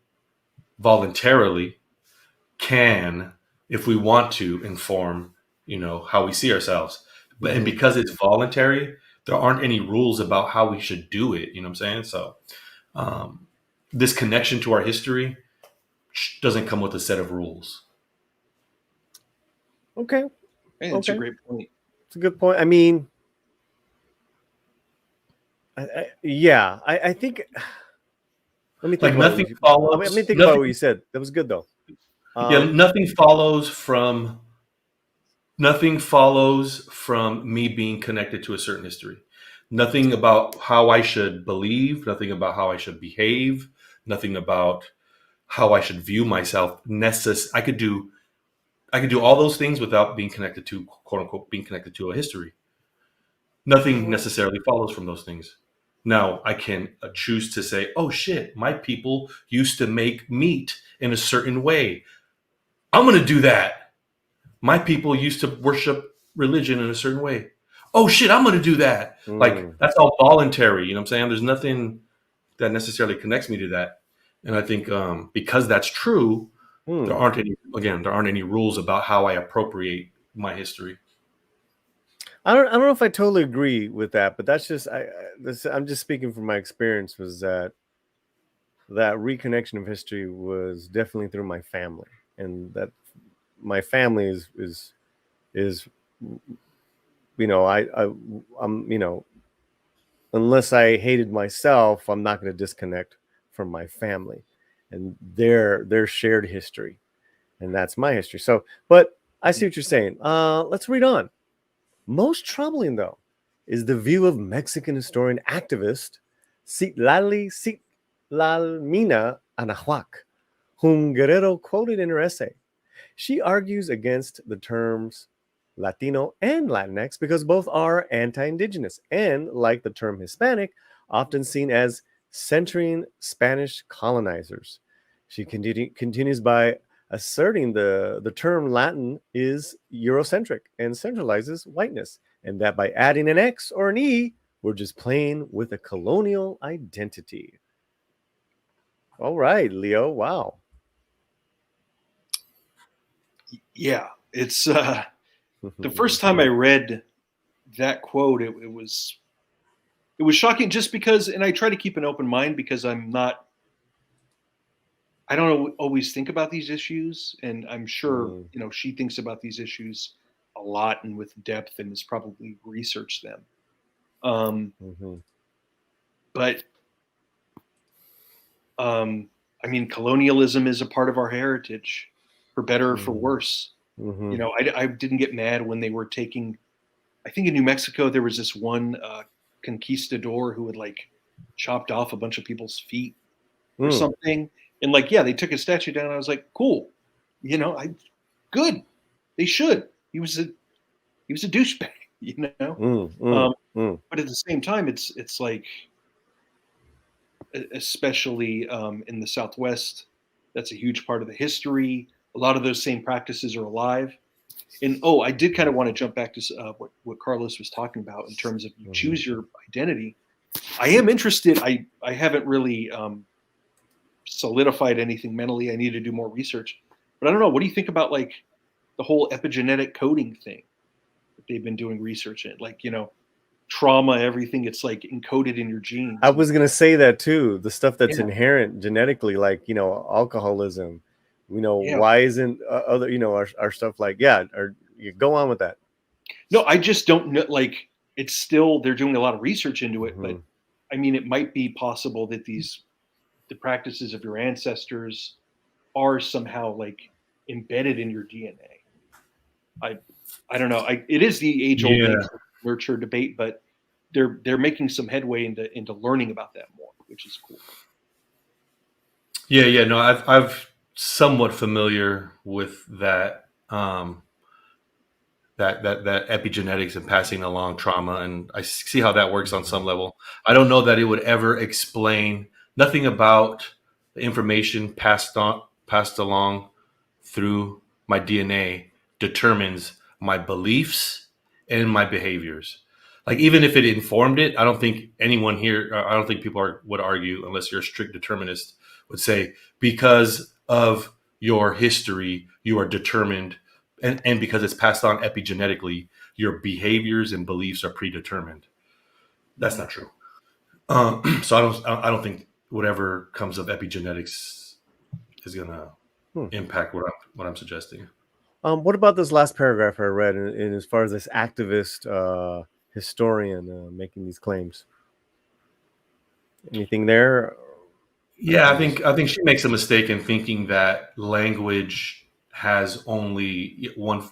voluntarily can, if we want to, inform, how we see ourselves. And because it's voluntary, there aren't any rules about how we should do it. You know what I'm saying? So this connection to our history doesn't come with a set of rules. Okay. That's a great point. It's a good point. I mean, I think. Let me think. Like nothing follows. Let me think about what you said. That was good though. Nothing follows from me being connected to a certain history. Nothing about how I should believe. Nothing about how I should behave. Nothing about how I should view myself. I could do all those things without being connected to, quote unquote, being connected to a history. Nothing necessarily follows from those things. Now I can choose to say, oh shit, my people used to make meat in a certain way. I'm going to do that. My people used to worship religion in a certain way. Oh shit, I'm going to do that. Like that's all voluntary. You know what I'm saying? There's nothing that necessarily connects me to that. And I think because that's true, there aren't any rules about how I appropriate my history. I don't know if I totally agree with that, but that's just I'm just speaking from my experience. Was that reconnection of history was definitely through my family, and that my family is I'm unless I hated myself, I'm not going to disconnect from my family and their shared history, and that's my history. So, but I see what you're saying. Let's read on. Most troubling, though, is the view of Mexican historian activist Citlali Citlalmina Anahuac, whom Guerrero quoted in her essay. She argues against the terms Latino and Latinx because both are anti-indigenous and, like the term Hispanic, often seen as centering Spanish colonizers. She continues by asserting the term Latin is Eurocentric and centralizes whiteness, and that by adding an X or an E, we're just playing with a colonial identity. All right, Leo. Wow. Yeah, it's the first time I read that quote, it was shocking just because, and I try to keep an open mind because I don't always think about these issues, and I'm sure she thinks about these issues a lot and with depth, and has probably researched them. But I mean, colonialism is a part of our heritage, for better or for worse. I didn't get mad when they were taking. I think in New Mexico there was this one conquistador who had like chopped off a bunch of people's feet or something, and they took his statue down. And I was like, cool, good. They should. He was a douchebag, But at the same time, it's like, especially in the Southwest, that's a huge part of the history. A lot of those same practices are alive. And I did kind of want to jump back to what Carlos was talking about in terms of you choose your identity. I am interested. I haven't really solidified anything mentally. I need to do more research. But I don't know. What do you think about like the whole epigenetic coding thing that they've been doing research in? Like, trauma, everything, it's like encoded in your genes. I was gonna say that too. The stuff that's inherent genetically, like alcoholism. Why isn't other our stuff like or you go on with that? No, I just don't know. Like, it's still, they're doing a lot of research into it, but I mean, it might be possible that the practices of your ancestors are somehow like embedded in your DNA. I don't know. It is the age-old nurture debate, but they're making some headway into learning about that more, which is cool. Yeah. No, I've somewhat familiar with that. That epigenetics and passing along trauma, and I see how that works on some level. I don't know that it would ever explain nothing about the information passed along through my DNA determines my beliefs and my behaviors. Like, even if it informed it, I don't think anyone here, I don't think people would argue, unless you're a strict determinist, would say because of your history, you are determined, and because it's passed on epigenetically, your behaviors and beliefs are predetermined. That's not true. So I don't think whatever comes of epigenetics is gonna impact what I'm suggesting. What about this last paragraph I read, in as far as this activist historian making these claims? Anything there? Yeah, I think she makes a mistake in thinking that language has only one.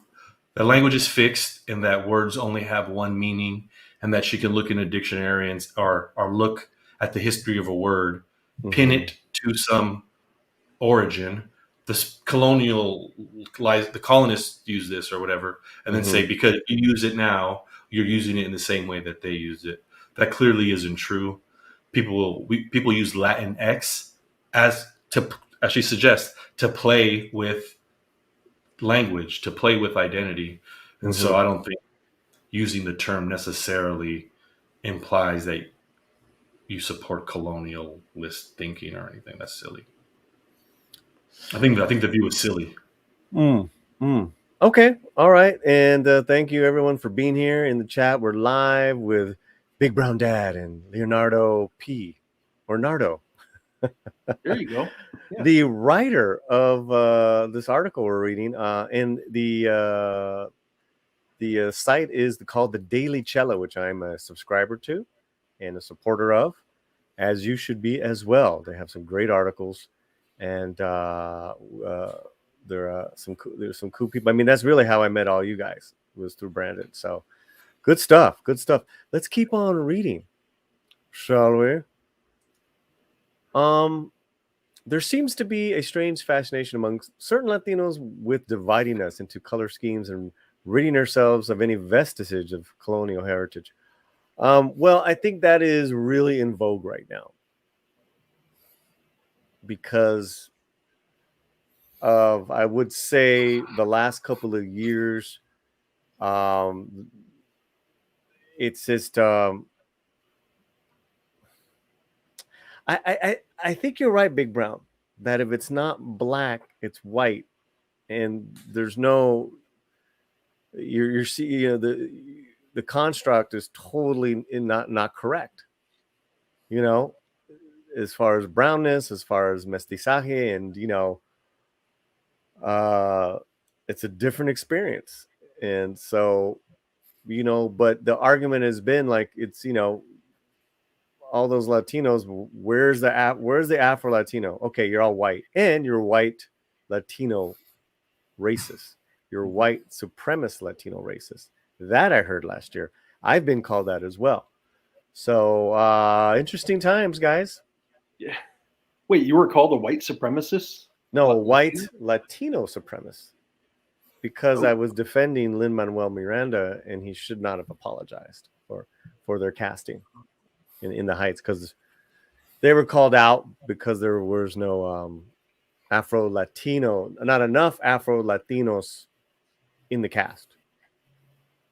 That language is fixed, and that words only have one meaning, and that she can look in a dictionary or look at the history of a word, pin it to some origin. The colonists use this or whatever, and then say, because you use it now, you're using it in the same way that they used it. That clearly isn't true. People use Latin X as she suggests, to play with language, to play with identity. And so I don't think using the term necessarily implies that you support colonialist thinking or anything. That's silly. I think the view is silly. Okay. All right. And thank you everyone for being here in the chat. We're live with Big Brown Dad and Leonardo P. or Nardo. There you go. Yeah. The writer of this article we're reading, and the site is called The Daily Cello, which I'm a subscriber to and a supporter of, as you should be as well. They have some great articles, and there's some cool people. I mean, that's really how I met all you guys, was through Brandon. So good stuff. Let's keep on reading, shall we? There seems to be a strange fascination among certain Latinos with dividing us into color schemes and ridding ourselves of any vestige of colonial heritage. Well, I think that is really in vogue right now because of, I would say, the last couple of years. It's just I think you're right, Big Brown, that if it's not black, it's white, and there's no you're seeing the construct is totally not correct. You know, as far as brownness, as far as mestizaje, and it's a different experience. And so, but the argument has been like, it's, all those Latinos, where's the Afro Latino? Okay, you're all white, and you're white Latino racist. You're white supremacist Latino racist. That I heard last year. I've been called that as well. So interesting times, guys. Yeah. Wait, you were called a white supremacist? No, a white Latino supremacist. Because I was defending Lin-Manuel Miranda, and he should not have apologized for their casting in the Heights, because they were called out because there was no Afro-Latino, not enough Afro-Latinos in the cast,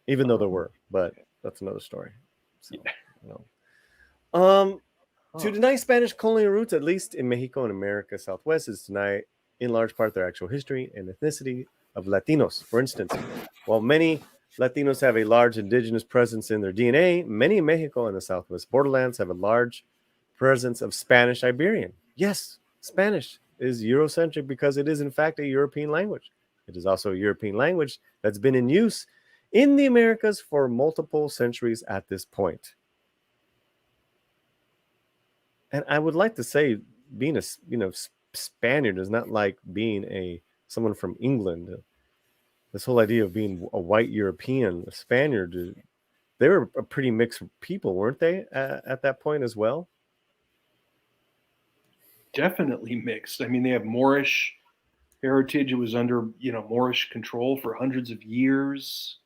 even though there were, but that's another story. So, to deny Spanish colonial roots, at least in Mexico and America Southwest, is to deny in large part their actual history and ethnicity of Latinos. For instance, while many Latinos have a large indigenous presence in their DNA, many in Mexico and the Southwest borderlands have a large presence of Spanish Iberian. Yes, Spanish is Eurocentric because it is in fact a European language. It is also a European language that's been in use in the Americas for multiple centuries at this point. And I would like to say, being a Spaniard is not like being someone from England. This whole idea of being a white European, a Spaniard, they were a pretty mixed people, weren't they, at that point as well? Definitely mixed. I mean, they have Moorish heritage. It was under, Moorish control for hundreds of years.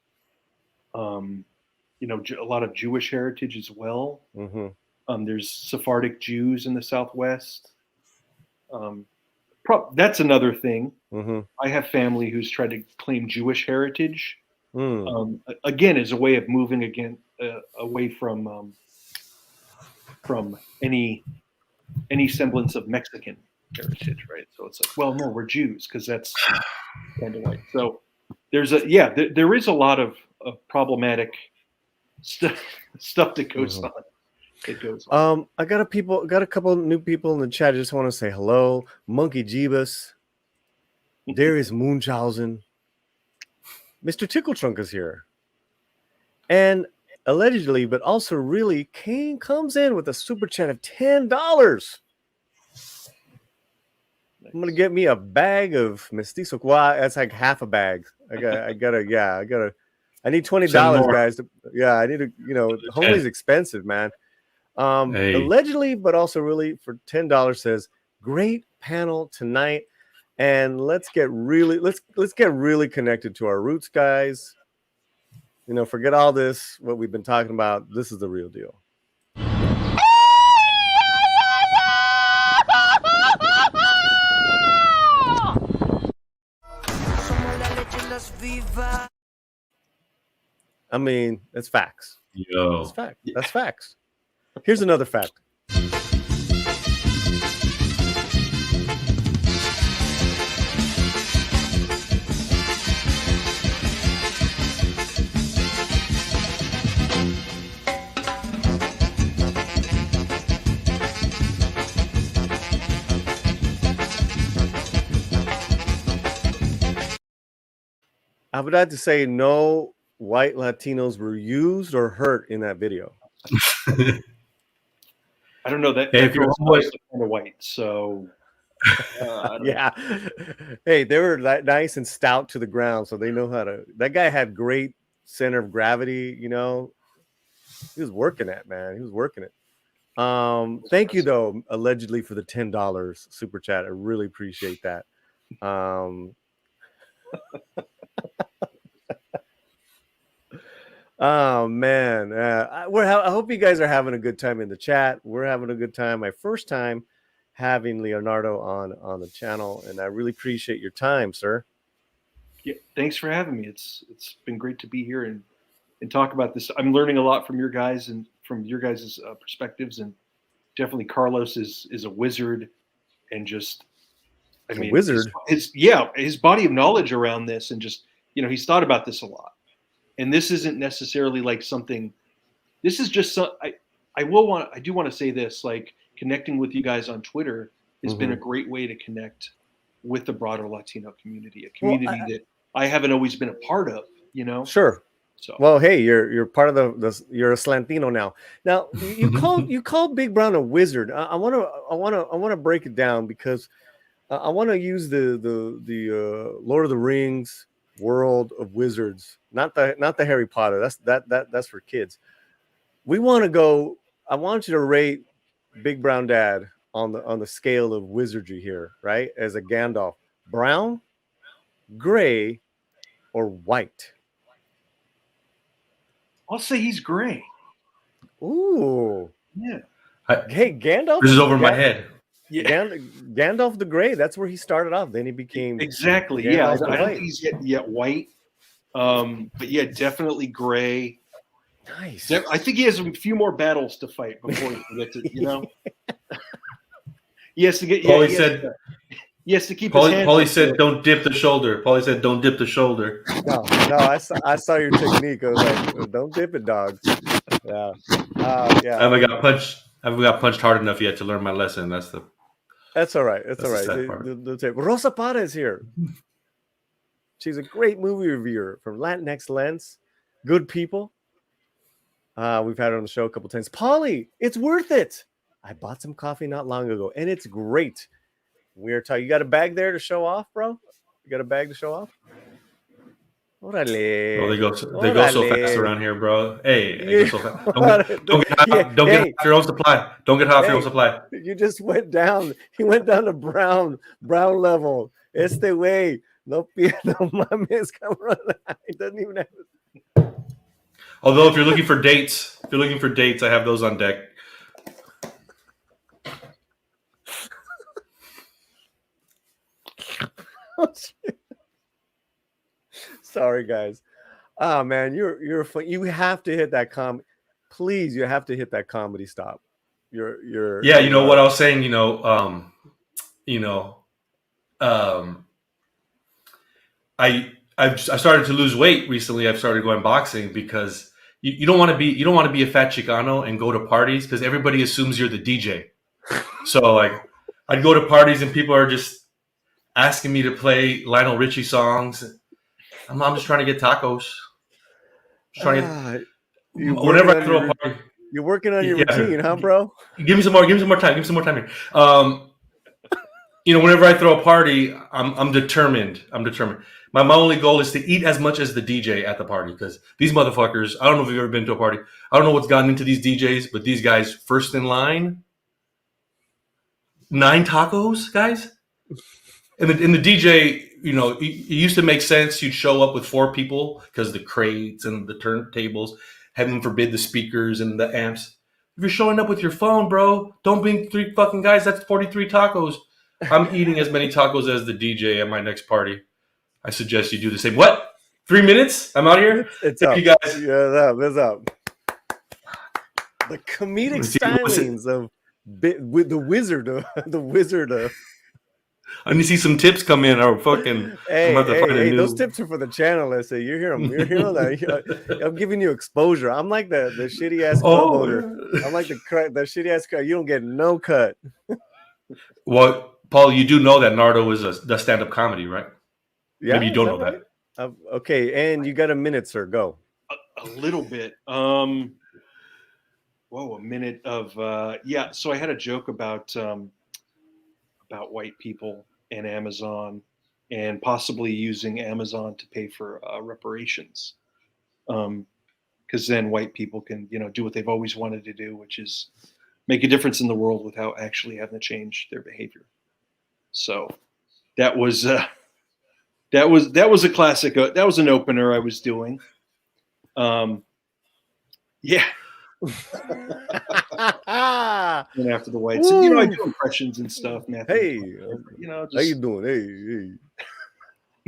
A lot of Jewish heritage as well. Mm-hmm. There's Sephardic Jews in the Southwest. That's another thing. Mm-hmm. I have family who's tried to claim Jewish heritage, again, as a way of moving away from any semblance of Mexican heritage, right? So it's like, well, no, we're Jews because that's kind of white. So there is a lot of problematic stuff that goes on. It goes on. I got a couple new people in the chat. I just want to say hello. Monkey Jeebus, Darius Munchausen, Mr. Tickle Trunk is here, and allegedly, but also really, Kane comes in with a super chat of $10. Nice. I'm gonna get me a bag of mestizo. Well, that's like half a bag. I need $20, guys. I need to. Homely's expensive, man. Allegedly, but also really for $10, says great panel tonight, and let's get really connected to our roots, guys. Forget all this what we've been talking about. This is the real deal. I mean, it's facts. Yo, that's fact. That's facts. Here's another fact. I would like to say no white Latinos were used or hurt in that video. I don't know that. If you're kind of white, so yeah. Hey, they were nice and stout to the ground, so they know how to. That guy had great center of gravity. He was working it, man. He was working it. Thank you though, allegedly, for the $10 super chat. I really appreciate that. Oh man, I hope you guys are having a good time in the chat. We're having a good time. My first time having Leonardo on the channel, and I really appreciate your time, sir. Yeah, thanks for having me. It's been great to be here and talk about this. I'm learning a lot from your guys and from your guys' perspectives, and definitely Carlos is a wizard, and just a wizard. His body of knowledge around this, and just he's thought about this a lot. And this isn't necessarily like something. This is just some. I do want to say this. Like connecting with you guys on Twitter has been a great way to connect with the broader Latino community, a community that I haven't always been a part of. You know. Sure. So. Well, hey, you're part of you're a Slantino now. Now you called Big Brown a wizard. I want to break it down because I want to use the Lord of the Rings world of wizards, not the Harry Potter. That's for kids. We want to go. I want you to rate Big Brown Dad on the scale of wizardry here, right? As a Gandalf, brown, gray, or white. I'll say he's gray. Ooh. Yeah. Hey, Gandalf. This is over my head. Yeah. Gandalf the Gray. That's where he started off. Then he became exactly. Gandalf I don't think he's yet white. But yeah, definitely gray. Nice. I think he has a few more battles to fight before he gets it. You know. He has to get. Paulie said. He has to keep. Paulie said, "Don't dip the shoulder." Paulie said, "Don't dip the shoulder." No, I saw your technique. I was like, "Don't dip it, dog." Yeah, yeah. I haven't got punched hard enough yet to learn my lesson. That's all right. That's all right. Rosa Parra is here. She's a great movie reviewer from Latinx Lens. Good people. We've had her on the show a couple times. Paulie, it's worth it. I bought some coffee not long ago, and it's great. We're talking. You got a bag there to show off, bro? You got a bag to show off? Orale. Oh, they go so fast around here, bro. Hey, they go so fast. Don't get off your own supply. Don't get off your own supply. You just went down. He went down to brown level. Este way. No mames, cabrón. It doesn't even have. Although, if you're looking for dates, I have those on deck. Sorry, guys. Oh man, you're fun. You have to hit that please. You have to hit that comedy stop. You're. Yeah, you know what I was saying. I started to lose weight recently. I've started going boxing because you don't want to be a fat Chicano and go to parties because everybody assumes you're the DJ. So like, I'd go to parties and people are just asking me to play Lionel Richie songs. I'm just trying to get tacos. Whenever I throw a party, you're working on your routine, huh, bro? Give me some more time. Give me some more time here. Whenever I throw a party, I'm determined. My only goal is to eat as much as the DJ at the party because these motherfuckers. I don't know if you've ever been to a party. I don't know what's gotten into these DJs, but these guys first in line, 9 tacos, guys. And the DJ, it used to make sense. You'd show up with 4 people because the crates and the turntables, heaven forbid the speakers and the amps. If you're showing up with your phone, bro, don't bring 3 fucking guys. That's 43 tacos. I'm eating as many tacos as the DJ at my next party. I suggest you do the same. What? 3 minutes? I'm out here? It's up. You guys. Yeah, it's up. The comedic stylings of with the wizard of. I need to see some tips come in or fucking. Hey, those tips are for the channel. Let's say you hear them. You're hearing that. I'm giving you exposure. I'm like the shitty ass club owner. I'm like the shitty ass cut. You don't get no cut. Well, Paul, you do know that Naruto is the stand-up comedy, right? Yeah, maybe you don't know that. Okay, and you got a minute, sir. Go. A little bit. A minute of So I had a joke about white people and Amazon, and possibly using Amazon to pay for reparations, because then white people can do what they've always wanted to do, which is make a difference in the world without actually having to change their behavior. So that was a classic. That was an opener I was doing. Yeah. And after the whites, I do impressions and stuff, Matthew. Hey, how you doing? Hey.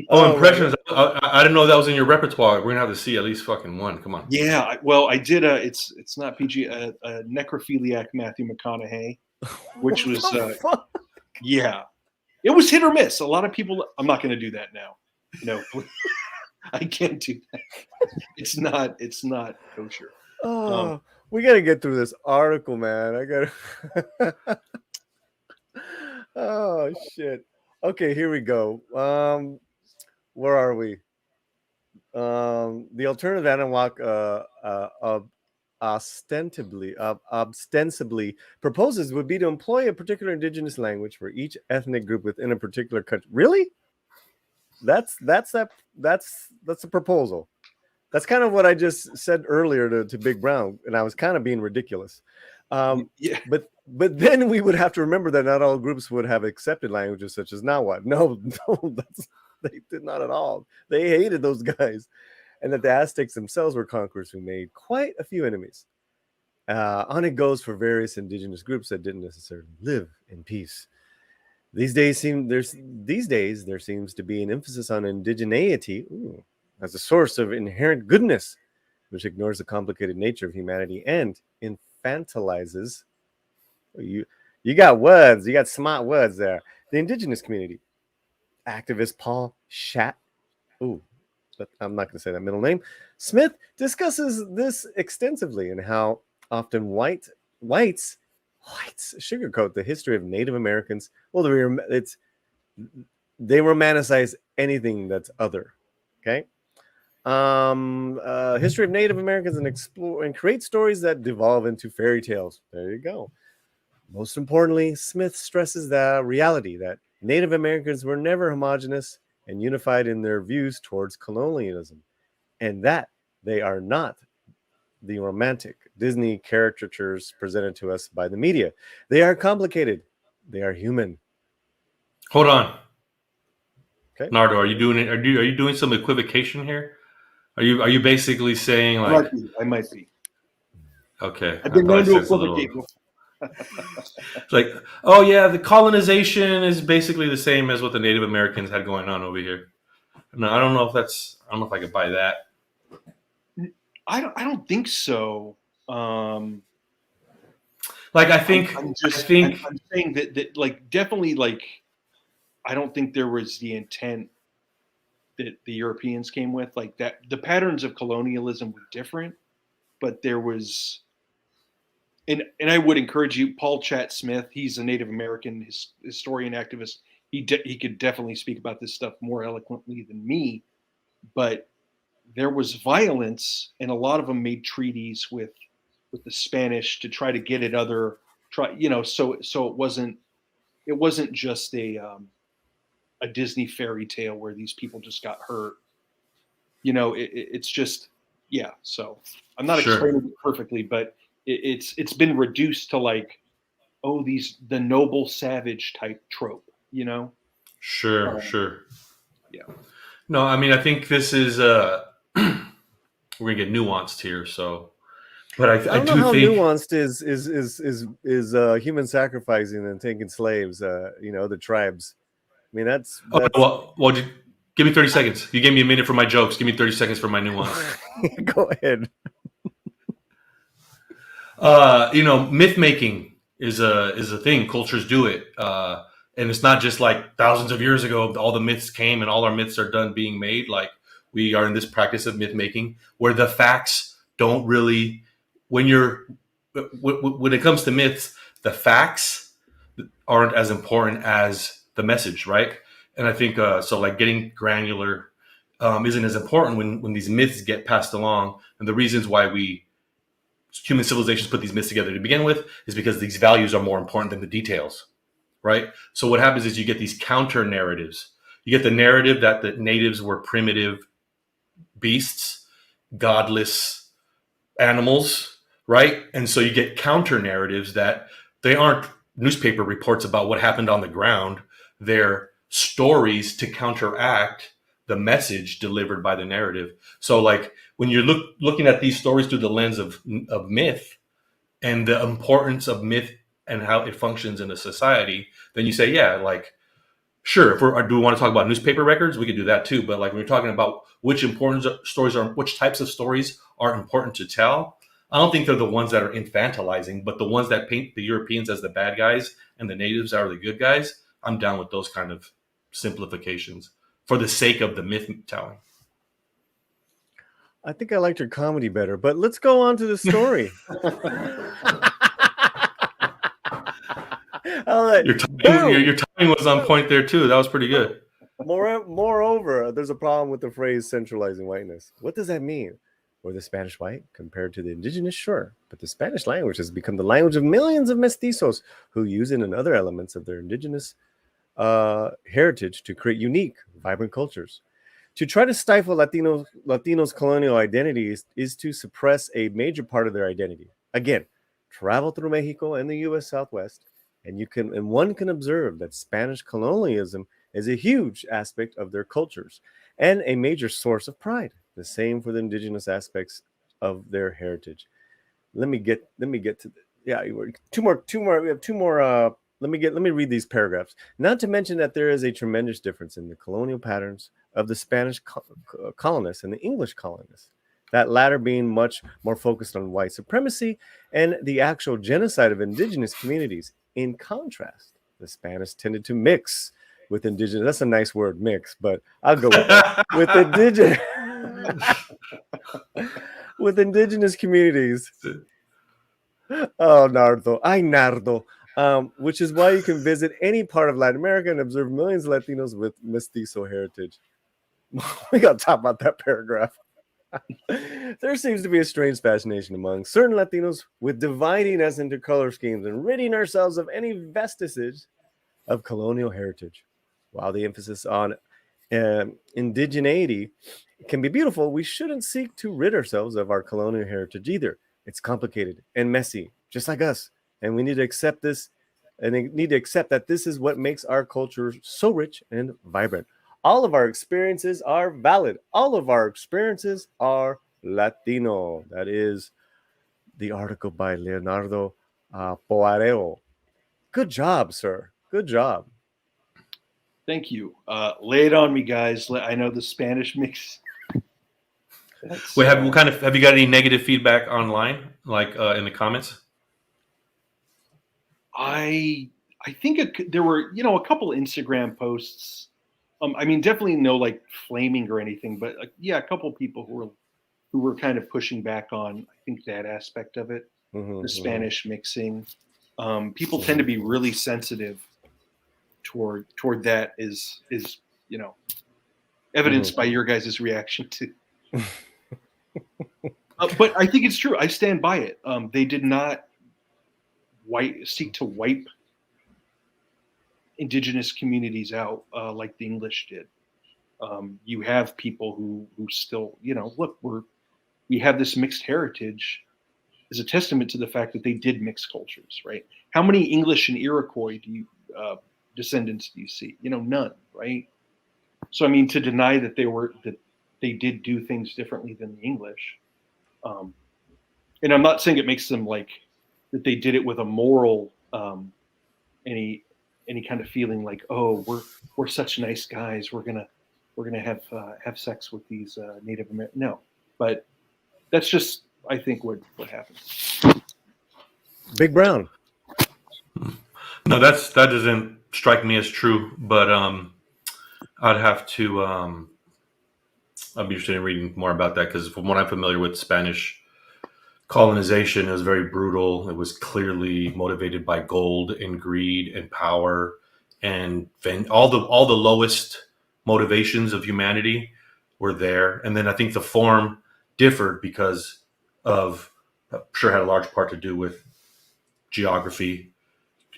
Impressions. I didn't know that was in your repertoire. We're gonna have to see at least fucking one. Come on. Yeah. Well, I did. It's not PG. A necrophiliac Matthew McConaughey, which was yeah. It was hit or miss. A lot of people. I'm not going to do that now. No. I can't do that. It's not kosher. Oh, we got to get through this article, man. I got to. Oh, shit. Okay, here we go. Where are we? The alternative Anunnaki ostensibly proposes would be to employ a particular indigenous language for each ethnic group within a particular country. Really? That's the proposal. That's kind of what I just said earlier to Big Brown, and I was kind of being ridiculous. Yeah. But then we would have to remember that not all groups would have accepted languages such as Nahuatl. No, they did not at all. They hated those guys, and that the Aztecs themselves were conquerors who made quite a few enemies. On it goes for various indigenous groups that didn't necessarily live in peace. These days there seems to be an emphasis on indigeneity as a source of inherent goodness, which ignores the complicated nature of humanity and infantilizes. You got words, you got smart words there. The indigenous community. Activist Paul Shat. But I'm not going to say that middle name. Smith discusses this extensively and how often whites sugarcoat the history of Native Americans. Well, they romanticize anything that's other. Okay. History of Native Americans and explore and create stories that devolve into fairy tales. There you go. Most importantly, Smith stresses the reality that Native Americans were never homogenous and unified in their views towards colonialism, and that they are not the romantic Disney caricatures presented to us by the media. They are complicated. They are human. Hold on. Okay. Nardo, are you doing some equivocation here? Are you basically saying like I might be. Okay. I've been known to equivocate. It's like, oh yeah, the colonization is basically the same as what the Native Americans had going on over here. No, I don't know if I could buy that. I don't think so. I'm saying that like definitely like I don't think there was the intent that the Europeans came with, like that the patterns of colonialism were different, but there was and I would encourage you, Paul Chat Smith, he's a Native American historian activist. He could definitely speak about this stuff more eloquently than me, but there was violence, and a lot of them made treaties with the Spanish to try to get at other so it wasn't just a Disney fairy tale where these people just got hurt. It's just so I'm not explaining it perfectly, but it's been reduced to like, the noble savage type trope, Sure. Yeah. No, I mean, I think this is we're gonna get nuanced here. So, but I don't know how nuanced is human sacrificing and taking slaves. The tribes. I mean, that's well. Give me 30 seconds. You gave me a minute for my jokes. Give me 30 seconds for my nuance. Go ahead. Myth making is a thing. Cultures do it. And it's not just like thousands of years ago, all the myths came and all our myths are done being made. Like we are in this practice of myth making where the facts don't really, when it comes to myths, the facts aren't as important as the message, right? And I think, so like getting granular isn't as important when these myths get passed along. And the reasons why human civilizations put these myths together to begin with is because these values are more important than the details. Right. So what happens is you get these counter narratives. You get the narrative that the natives were primitive beasts, godless animals. Right. And so you get counter narratives that they aren't newspaper reports about what happened on the ground. They're stories to counteract the message delivered by the narrative. So like when you're looking at these stories through the lens of myth and the importance of myth and how it functions in a society, then you say, yeah, like, sure, do we want to talk about newspaper records? We could do that too. But like when you're talking about which types of stories are important to tell, I don't think they're the ones that are infantilizing, but the ones that paint the Europeans as the bad guys and the natives are the good guys. I'm down with those kind of simplifications for the sake of the myth telling. I think I liked your comedy better, but let's go on to the story. Your timing was on point there too. That was pretty good. Moreover, there's a problem with the phrase centralizing whiteness. What does that mean? Were the Spanish white compared to the indigenous? Sure, but the Spanish language has become the language of millions of mestizos who use it in other elements of their indigenous heritage to create unique, vibrant cultures. To try to stifle Latinos' colonial identity is to suppress a major part of their identity. Again, travel through Mexico and the U.S. Southwest, and one can observe that Spanish colonialism is a huge aspect of their cultures and a major source of pride. The same for the indigenous aspects of their heritage. Let me get to two more. We have two more. Let me read these paragraphs. Not to mention that there is a tremendous difference in the colonial patterns of the Spanish colonists and the English colonists. That latter being much more focused on white supremacy and the actual genocide of indigenous communities. In contrast, the Spanish tended to mix with indigenous. That's a nice word, mix, but I'll go with that. With indigenous communities. Oh, Nardo. Which is why you can visit any part of Latin America and observe millions of Latinos with mestizo heritage. We got to talk about that paragraph. There seems to be a strange fascination among certain Latinos with dividing us into color schemes and ridding ourselves of any vestiges of colonial heritage. While the emphasis on indigeneity can be beautiful, we shouldn't seek to rid ourselves of our colonial heritage either. It's complicated and messy, just like us. And we need to accept this, and they need to accept that this is what makes our culture so rich and vibrant. All of our experiences are valid. All of our experiences are Latino. That is the article by Leonardo Poareo. Good job, sir. Good job. Thank you. Lay it on me, guys. I know the Spanish mix. Wait, have you got any negative feedback online, like in the comments? I think there were a couple Instagram posts. I mean, definitely no like flaming or anything, but a couple people who were kind of pushing back on I think that aspect of it, the Spanish mixing. People tend to be really sensitive toward that is evidenced by your guys' reaction to. But I think it's true. I stand by it. They did not seek to wipe indigenous communities out like the English did. You have people who still, look, we have this mixed heritage is a testament to the fact that they did mix cultures, right? How many English and Iroquois descendants do you see? None, right? So I mean, to deny that they did do things differently than the English, and I'm not saying it makes them like that they did it with a moral any kind of feeling like, oh, we're such nice guys, we're gonna have sex with these Native Americans. No, but that's just I think what happened. Big Brown. No, that doesn't strike me as true, but I'd have to. I'd be interested in reading more about that because from what I'm familiar with Spanish colonization, it was very brutal. It was clearly motivated by gold and greed and power, and all the lowest motivations of humanity were there. And then I think the form differed because of, I'm sure, had a large part to do with geography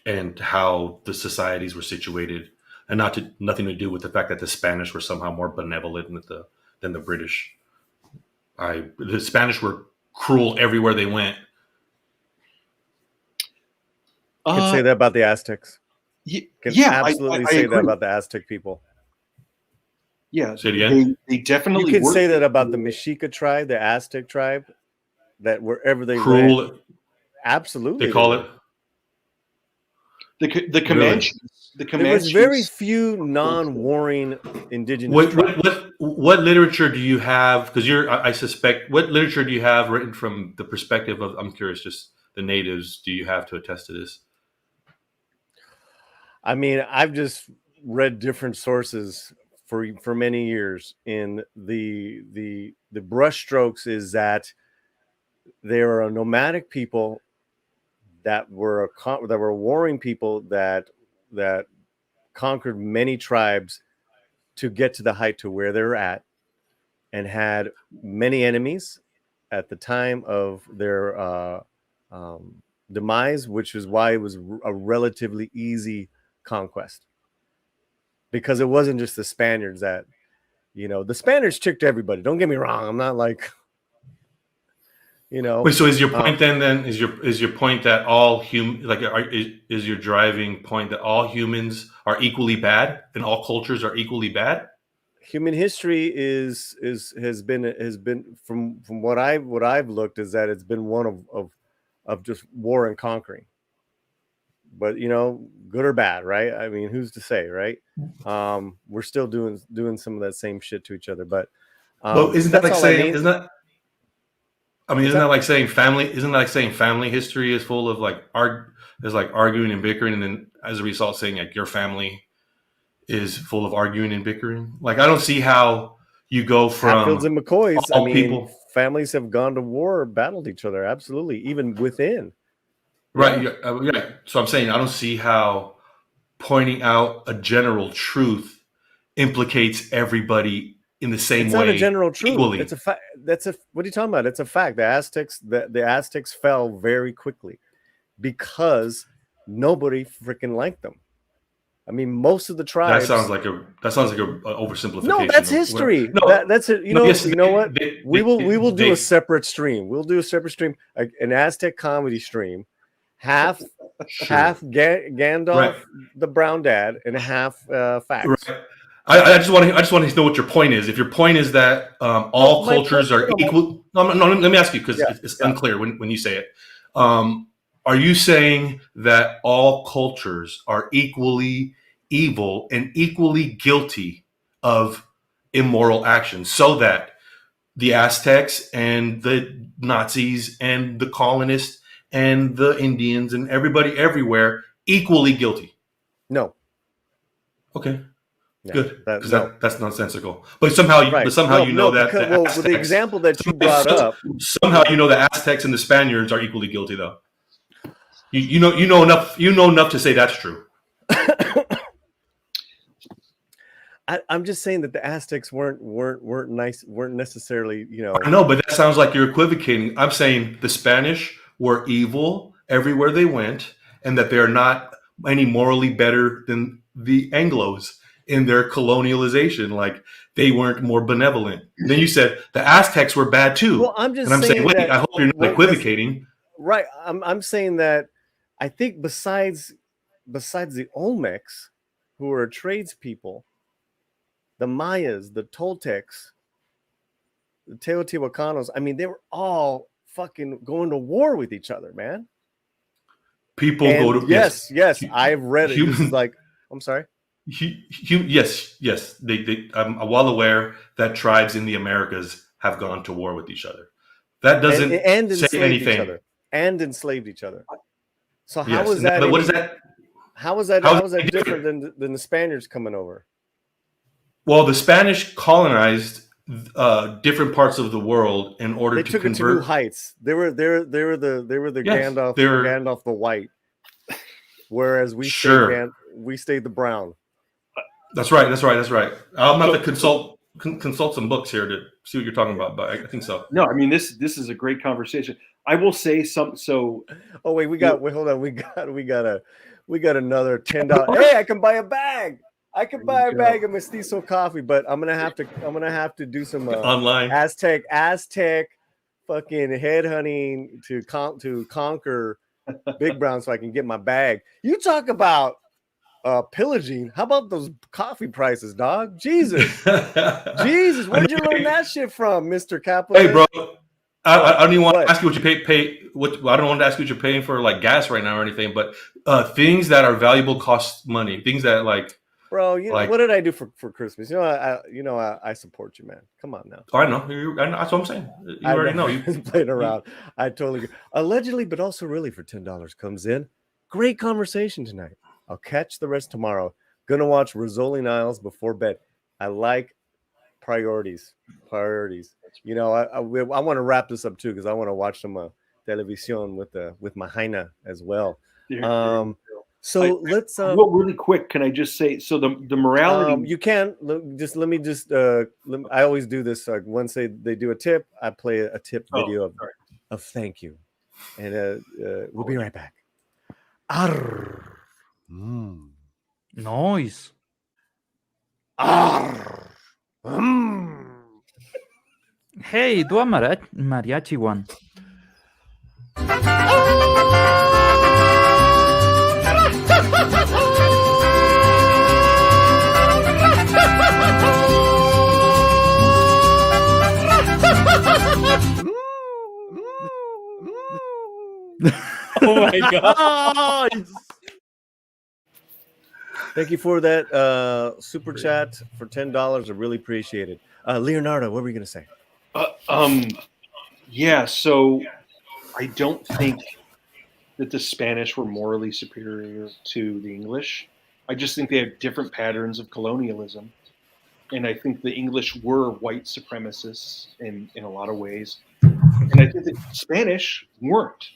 and how the societies were situated, and nothing to do with the fact that the Spanish were somehow more benevolent than the British. The Spanish were cruel everywhere they went. You can say that about the Aztecs. Absolutely say that about the Aztec people. Yeah, say it again. They definitely. You can say that about the Mexica tribe, the Aztec tribe, that wherever they cruel. went, absolutely they call it the Comanches. Really? The Comanches. There was very few non-warring indigenous tribes. What literature do you have? Because I suspect, what literature do you have written from the perspective of, I'm curious, just the natives, do you have to attest to this? I mean, I've just read different sources for many years in the brushstrokes is that they are a nomadic people that were warring people that conquered many tribes to get to the height to where they're at, and had many enemies at the time of their demise, which is why it was a relatively easy conquest, because it wasn't just the Spaniards that, the Spaniards tricked everybody. Don't get me wrong. I'm not like, Wait, so is your point is your point that all is your driving point that all humans are equally bad and all cultures are equally bad? Human history has been from what I've looked, is that it's been one of just war and conquering. But good or bad, right? I mean, who's to say, right? We're still doing some of that same shit to each other. But well, isn't that like saying? Isn't that like saying family? Isn't that like saying family history is full of there's like arguing and bickering, and then as a result, saying like your family is full of arguing and bickering? Like, I don't see how you go from Hatfields and McCoys. I mean, people. Families have gone to war, battled each other, absolutely, even within. Right. Yeah. So I'm saying I don't see how pointing out a general truth implicates everybody in the same way. It's not a general truth. Equally. It's a fact. What are you talking about? It's a fact. The Aztecs fell very quickly because nobody freaking liked them. I mean, most of the tribes. That sounds like a oversimplification. No, that's history. That's it. You know what? We will do a separate stream. We'll do a separate stream, an Aztec comedy stream, half Gandalf, right, the Brown Dad, and half facts. Right. I just want to know what your point is. If your point is that all cultures are equal, no. Let me ask you, because it's unclear when you say it. Are you saying that all cultures are equally evil and equally guilty of immoral actions, so that the Aztecs and the Nazis and the colonists and the Indians and everybody everywhere equally guilty? No. Okay. Yeah, good, because that's nonsensical. But somehow, that with the example that you brought up, somehow the Aztecs and the Spaniards are equally guilty, though. You know enough to say that's true. I'm just saying that the Aztecs weren't nice, weren't necessarily, I know, but that sounds like you're equivocating. I'm saying the Spanish were evil everywhere they went, and that they're not any morally better than the Anglos in their colonialization. Like, they weren't more benevolent. And then you said the Aztecs were bad too. Well, I'm saying, wait, I hope you're not equivocating. Right. I'm saying that I think besides the Olmecs, who are tradespeople, the Mayas, the Toltecs, the Teotihuacanos, I mean, they were all fucking going to war with each other, man. People go to yes. I've read it. This is like, I'm sorry. Yes. I'm well aware that tribes in the Americas have gone to war with each other. That doesn't say anything. And enslaved each other. So how is that? But what is that? How is that different than the Spaniards coming over? Well, the Spanish colonized different parts of the world in order to convert. It to new heights. They were the Gandalf the White, whereas we stayed the Brown. That's right. I'm about to consult some books here to see what you're talking about, but I think so. No, I mean, this is a great conversation. I will say some. So, wait, hold on. We got another $10. Hey, I can buy a bag. I can buy a bag of Mestizo coffee, but I'm gonna have to do some online Aztec fucking headhunting to conquer Big Brown so I can get my bag. You talk about pillaging. How about those coffee prices, dog? Jesus, where'd you learn that shit from, Mr. Capitalist? Hey, bro, I don't even want to ask you what you pay. I don't want to ask you what you're paying for, like gas right now or anything. But things that are valuable cost money. Things that like. Bro, what did I do for Christmas? I support you, man. Come on now. Oh, I know. That's what I'm saying. You already know. You playing around. I totally agree. Allegedly, but also really for $10 comes in. Great conversation tonight. I'll catch the rest tomorrow. Gonna watch Rizzoli Niles before bed. I like priorities. You know, I want to wrap this up too because I want to watch some televisión with my Jaina as well. So let's. Well, really quick, can I just say? So the morality. You can just let me just. I always do this. Once they do a tip, I play a tip video of thank you, and we'll be right back. Arr. Mm. Noise. Arr. Mm. Hey, do a mariachi one. Oh my god. Thank you for that super chat for $10. I really appreciate it. Leonardo, what were you going to say? Yeah, so I don't think that the Spanish were morally superior to the English. I just think they have different patterns of colonialism. And I think the English were white supremacists in a lot of ways. And I think the Spanish weren't.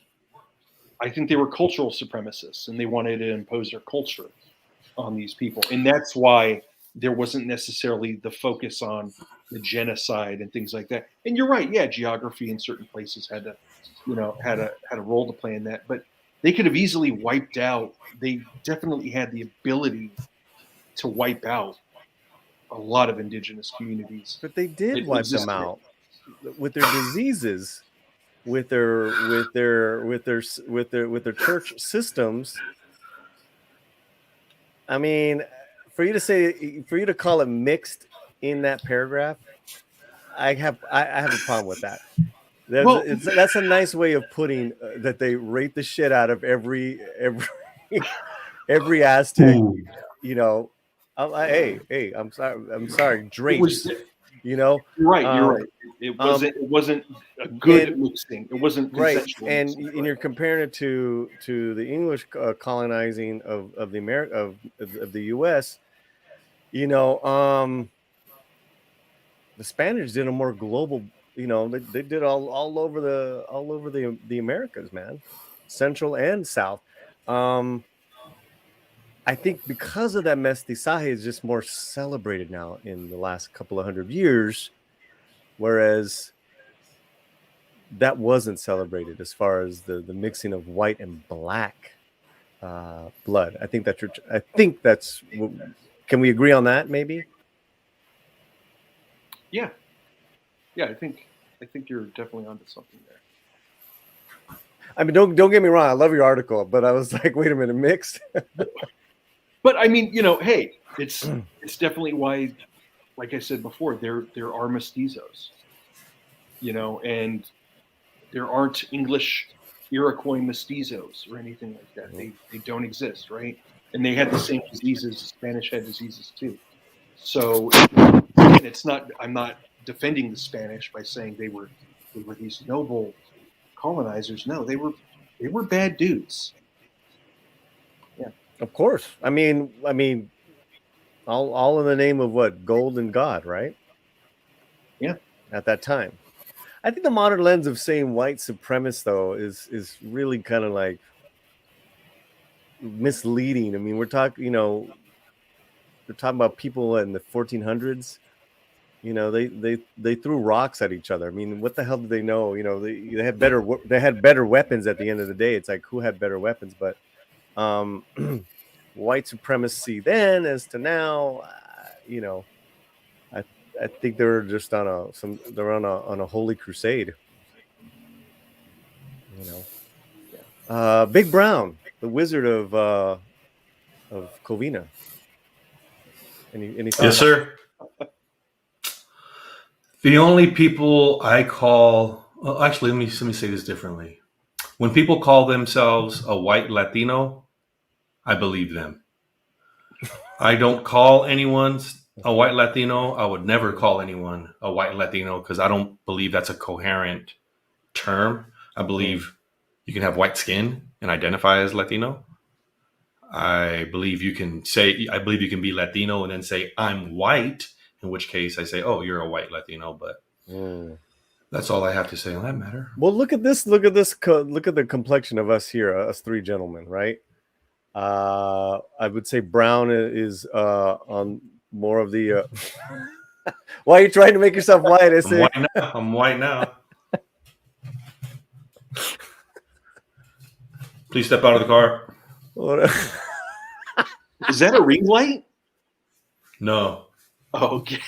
I think they were cultural supremacists, and they wanted to impose their culture on these people. And that's why there wasn't necessarily the focus on the genocide and things like that. And you're right, yeah, geography in certain places had a role to play in that. But they could have easily wiped out. They definitely had the ability to wipe out a lot of indigenous communities. But they did wipe them out with their diseases, with their church systems. I mean, for you to call it mixed in that paragraph, I have a problem with that. That's a nice way of putting that they rate the shit out of every Aztec. Ooh. You know, hey, I'm sorry, drinks. You know, you're right. It wasn't a good mixing. It wasn't consensual. Right, and you're comparing it to the English colonizing of the U.S. You know, the Spanish did a more global. You know, they did all over the Americas, man, Central and South. I think because of that, mestizaje is just more celebrated now in the last couple of 100 years, whereas that wasn't celebrated as far as the mixing of white and black blood. I think that's. Can we agree on that? Maybe. Yeah. I think you're definitely onto something there. I mean, don't get me wrong. I love your article, but I was like, wait a minute, mixed. But I mean, you know, hey, it's definitely why, like I said before, there are mestizos, you know, and there aren't English Iroquois mestizos or anything like that. They don't exist, right? And they had the same diseases. Spanish had diseases too. So, and it's not. I'm not defending the Spanish by saying they were these noble colonizers. No, they were bad dudes. Yeah, of course. I mean, all in the name of what? Gold and God, right? Yeah. At that time, I think the modern lens of saying white supremacist though is really kind of like misleading. I mean, we're talking, you know, they're talking about people in the 1400s. You know, they threw rocks at each other. I mean, what the hell did they know? You know, they had better weapons at the end of the day. It's like, who had better weapons? But white supremacy then as to now, you know, I think they're just on a holy crusade. You know, Big Brown, the Wizard of Covina. Any thoughts? Yes, sir. The only people I call, well, actually, let me say this differently. When people call themselves a white Latino, I believe them. I don't call anyone a white Latino. I would never call anyone a white Latino because I don't believe that's a coherent term. I believe you can have white skin and identify as Latino. I believe you can be Latino and then say I'm white in which case I say, oh, you're a white Latino. But that's all I have to say on that matter. Well, look at this. Look at the complexion of us here, us three gentlemen, right? I would say brown is on more of the. Why are you trying to make yourself white? I'm white now. Please step out of the car. Is that a ring light? No. Oh, okay.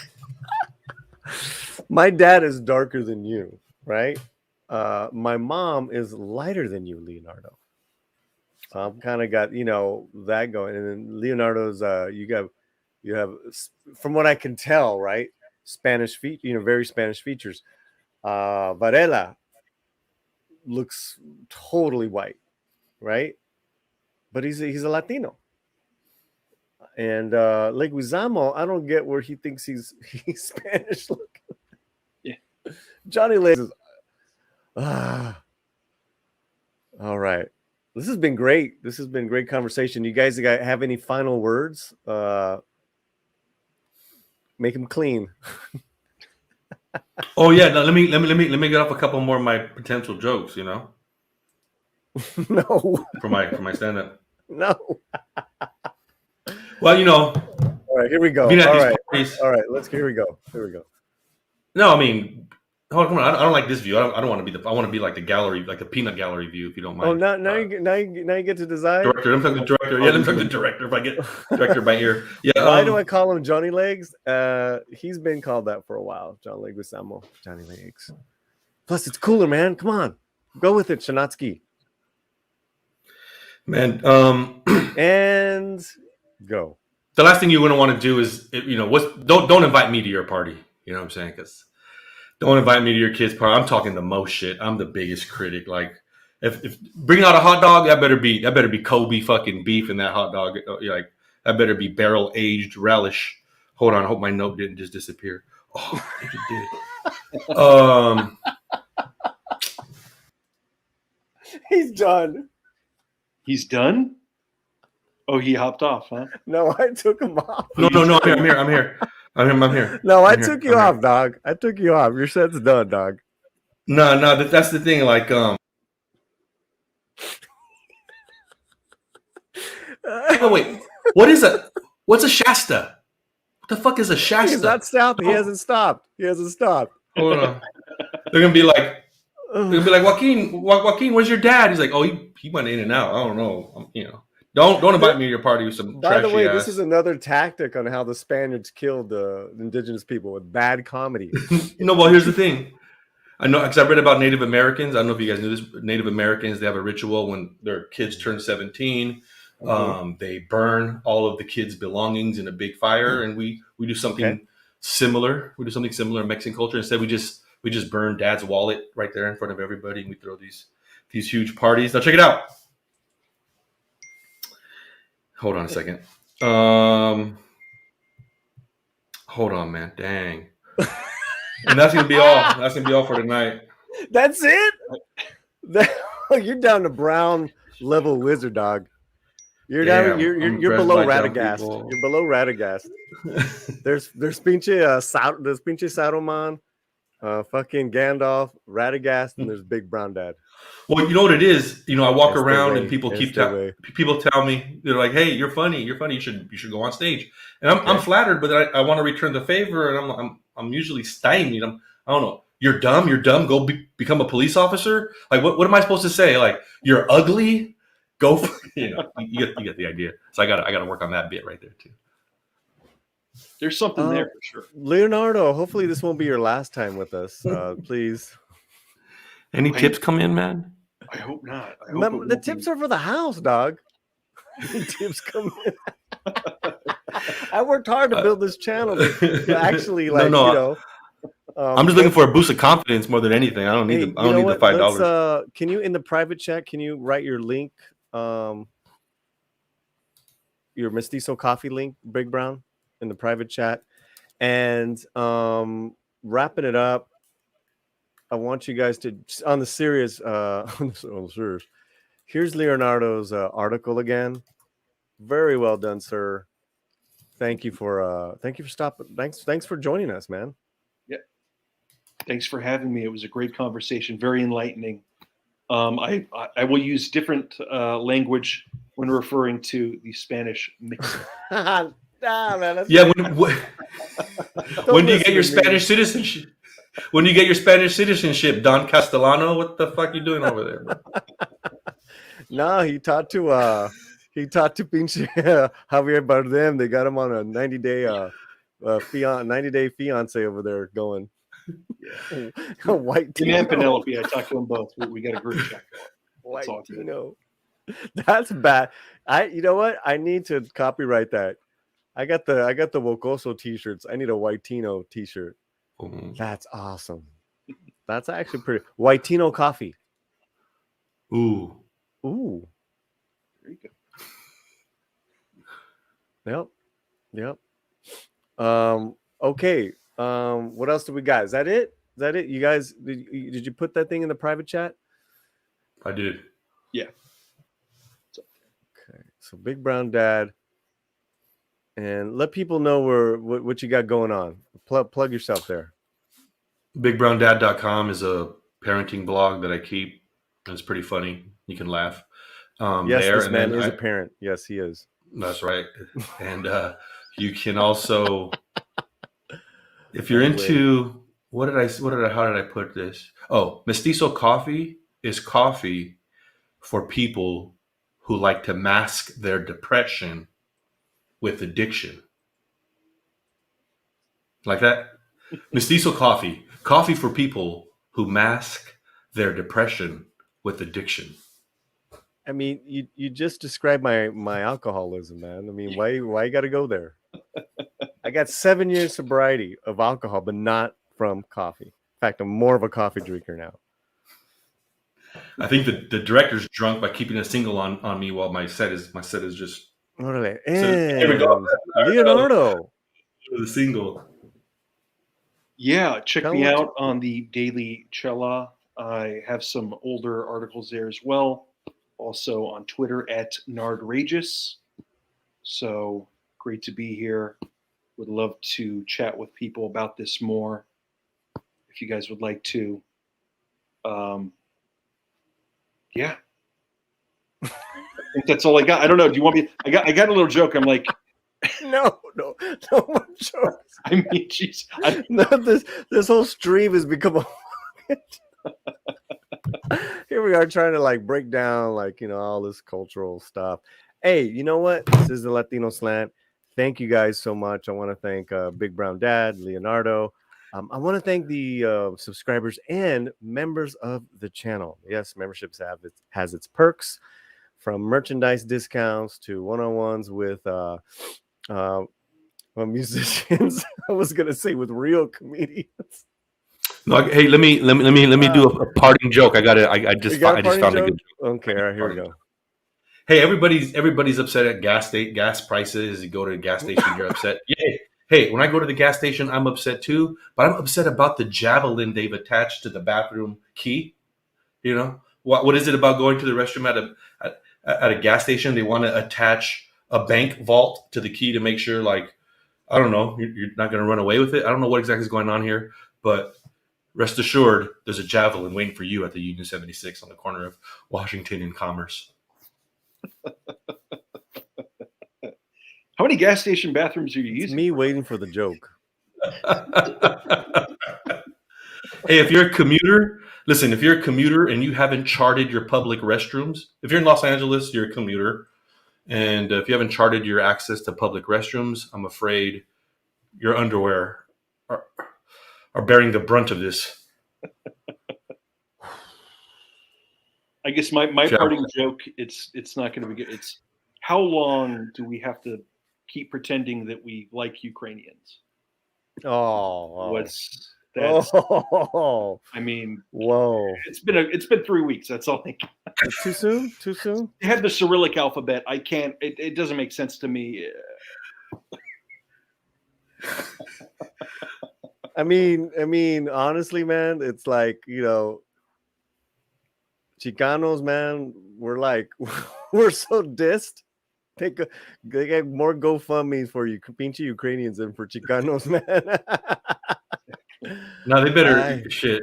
My dad is darker than you, right? My mom is lighter than you, Leonardo. So I've kind of got, that going. And then Leonardo's, you have, from what I can tell, right? Spanish feet, very Spanish features. Varela looks totally white, right? But he's a Latino. And Leguizamo, I don't get where he thinks he's Spanish looking. Yeah. Johnny Legs is all right. This has been great. This has been great conversation. You guys have any final words? Make them clean. Oh yeah, no, let me get off a couple more of my potential jokes, No. For my stand-up. No. Well, All right, here we go. All right. Here we go. No, I mean, come on. I don't like this view. I don't want to be I want to be like the gallery, like the peanut gallery view, if you don't mind. Oh, now you get to design. Director. I'm talking the director. Yeah, I'm talking the director. If I get director by ear. Yeah. Why do I call him Johnny Legs? He's been called that for a while. John Leguizamo. Johnny Legs. Plus, it's cooler, man. Come on, go with it, Shanatsky. Man. And go. The last thing you wouldn't want to do is, don't invite me to your party. You know what I'm saying? Because don't invite me to your kid's party. I'm talking the most shit. I'm the biggest critic. Like, if bring out a hot dog, that better be Kobe fucking beef in that hot dog. Like, that better be barrel aged relish. Hold on, I hope my note didn't just disappear. Oh, I think it did. He's done. He's done? Oh, he hopped off, huh? No, I took him off. No, I'm here. No, I took you off, dog. I took you off. Your set's done, dog. No, that's the thing. Like, oh, wait, what's a Shasta? What the fuck is a Shasta? He's not stopped. He hasn't stopped. Hold on. They're gonna be like, Joaquin, where's your dad? He's like, oh, he went in and out. I don't know. Don't invite me to your party with some. By the way, this is another tactic on how the Spaniards killed the indigenous people, with bad comedy. Well, here's the thing. I know, because I read about Native Americans. I don't know if you guys knew this. Native Americans, they have a ritual when their kids turn 17. They burn all of the kids' belongings in a big fire, and we do something similar. We do something similar in Mexican culture. Instead, we just burn Dad's wallet right there in front of everybody, and we throw these huge parties. Now check it out. Hold on a second. Hold on, man. Dang. And that's gonna be all. That's gonna be all for tonight. That's it. You're down to brown level wizard, dog. You're down. You're below Radagast. You're below Radagast. There's pinche Saruman, fucking Gandalf, Radagast, and there's Big Brown Dad. Well, you know what it is. I walk around and people tell me, they're like, "Hey, you're funny. You should go on stage." And I'm flattered, but I want to return the favor, and I'm usually stymied. I don't know. You're dumb. Go become a police officer. Like, what am I supposed to say? Like, you're ugly. Go. You get the idea. So I gotta work on that bit right there too. There's something there for sure. Leonardo, hopefully this won't be your last time with us. Please. Any tips come in, man? I hope not. The tips are for the house, dog. Tips come in. I worked hard to build this channel to actually, I'm just looking for a boost of confidence more than anything. I don't need the $5. Can you, in the private chat, can you write your link, your Mestizo coffee link, Big Brown, in the private chat, and wrapping it up. I want you guys to, on the serious, here's Leonardo's article again. Very well done, sir. thank you for stopping. Thanks for joining us, man. Yeah. Thanks for having me. It was a great conversation, very enlightening. I will use different language when referring to the Spanish mix. Man, yeah. When do you get your Spanish citizenship? When you get your Spanish citizenship, Don Castellano? What the fuck you doing over there, bro? No, he taught to pinche Javier Bardem. They got him on a 90-day fiance over there going. Yeah. White Tino. And Penelope, I talked to them both. We got a group chat going. White Tino. That's bad. You know what? I need to copyright that. I got the Wocoso t-shirts. I need a White Tino t-shirt. Mm-hmm. That's awesome. That's actually pretty. White Tino coffee. Ooh. There you go. Yep. Okay. What else do we got? Is that it? You guys, did you put that thing in the private chat? I did. Yeah. Okay. So Big Brown Dad. And let people know what you got going on. Plug yourself there. BigBrownDad.com is a parenting blog that I keep. It's pretty funny. You can laugh. Yes, this man is a parent. Yes, he is. That's right. And you can also, if you're into, how did I put this? Oh, Mestizo Coffee is coffee for people who like to mask their depression with addiction. Like that? Mestizo Coffee for people who mask their depression with addiction. I mean, you just described my alcoholism, man. I mean, why you got to go there? I got 7 years sobriety of alcohol, but not from coffee. In fact, I'm more of a coffee drinker now. I think the director's drunk by keeping a single on me while my set is just. Orale. Here we go. Leonardo. The single. Yeah, check me out on the Daily Chela. I have some older articles there as well. Also on Twitter at Nardrageous. So great to be here. Would love to chat with people about this more. If you guys would like to. Yeah. I think that's all I got. I don't know. Do you want me? I got a little joke. I'm like, no more jokes. I mean, jeez. This whole stream has become a. Here we are trying to like break down all this cultural stuff. Hey, you know what? This is the Latino Slant. Thank you guys so much. I want to thank Big Brown Dad, Leonardo. I want to thank the subscribers and members of the channel. Yes, memberships has its perks, from merchandise discounts to one-on-ones with musicians. I was gonna say with real comedians. No, hey, let me do a parting joke. I just found a good joke. Okay, all right, here we go. Hey, everybody's upset at gas prices. You go to a gas station, you're upset. Yay. Hey, when I go to the gas station, I'm upset too. But I'm upset about the javelin they've attached to the bathroom key. You know what is it about going to the restroom at a gas station? They want to attach a bank vault to the key to make sure, like, I don't know, you're not going to run away with it. I don't know what exactly is going on here, but rest assured, there's a javelin waiting for you at the Union 76 on the corner of Washington and Commerce. How many gas station bathrooms are you using? Me waiting for the joke. Hey, if you're a commuter, listen, if you're a commuter and you haven't charted your public restrooms, if you're in Los Angeles, you're a commuter. And if you haven't charted your access to public restrooms, I'm afraid your underwear are bearing the brunt of this. I guess my parting joke, it's not going to be good. It's how long do we have to keep pretending that we like Ukrainians? I mean, whoa! It's been 3 weeks. That's all I got. Too soon? Too soon? They have the Cyrillic alphabet. I can't. It doesn't make sense to me. I mean, honestly, man, it's like, Chicanos, man, we're so dissed. They get more GoFundMe's for you, pinche Ukrainians than for Chicanos, man. No, they better shit.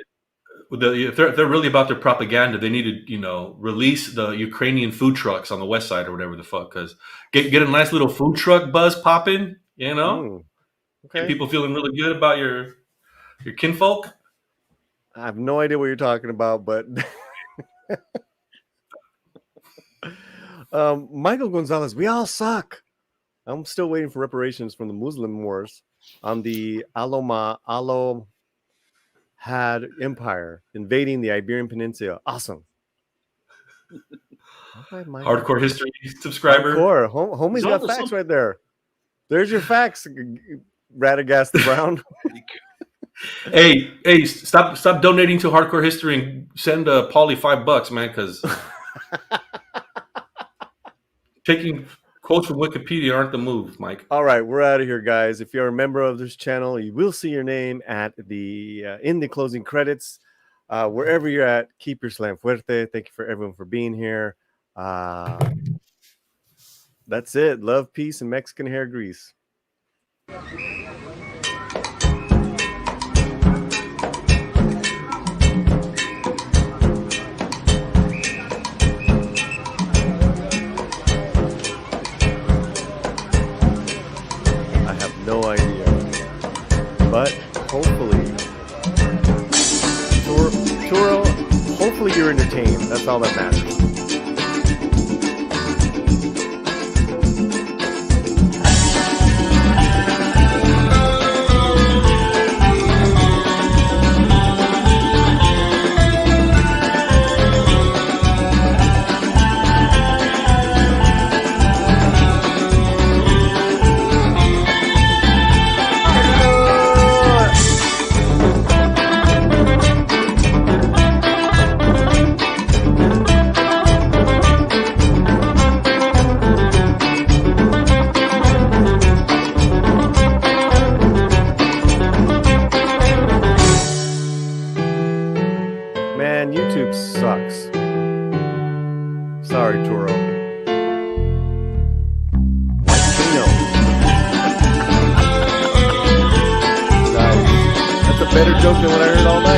If they're really about their propaganda, they need to, release the Ukrainian food trucks on the west side or whatever the fuck. Because get a nice little food truck buzz popping, Okay. Get people feeling really good about your kinfolk. I have no idea what you're talking about, but Michael Gonzalez, we all suck. I'm still waiting for reparations from the Muslim wars on the Almohad Empire invading the Iberian Peninsula. Awesome. Hardcore history subscriber. Hardcore. Homie's got facts right there. There's your facts, Radagast Brown. Hey, stop donating to Hardcore History and send Paulie $5, man, because taking quotes from Wikipedia aren't the move, Mike. All right, we're out of here, guys. If you're a member of this channel, you will see your name at in the closing credits. Wherever you're at, keep your slam fuerte. Thank you for everyone for being here. That's it. Love, peace, and Mexican hair grease. No idea, but hopefully, Turo, hopefully you're entertained. That's all that matters. YouTube sucks. Sorry, Toro. Latino. Nice. That's a better joke than what I heard all night.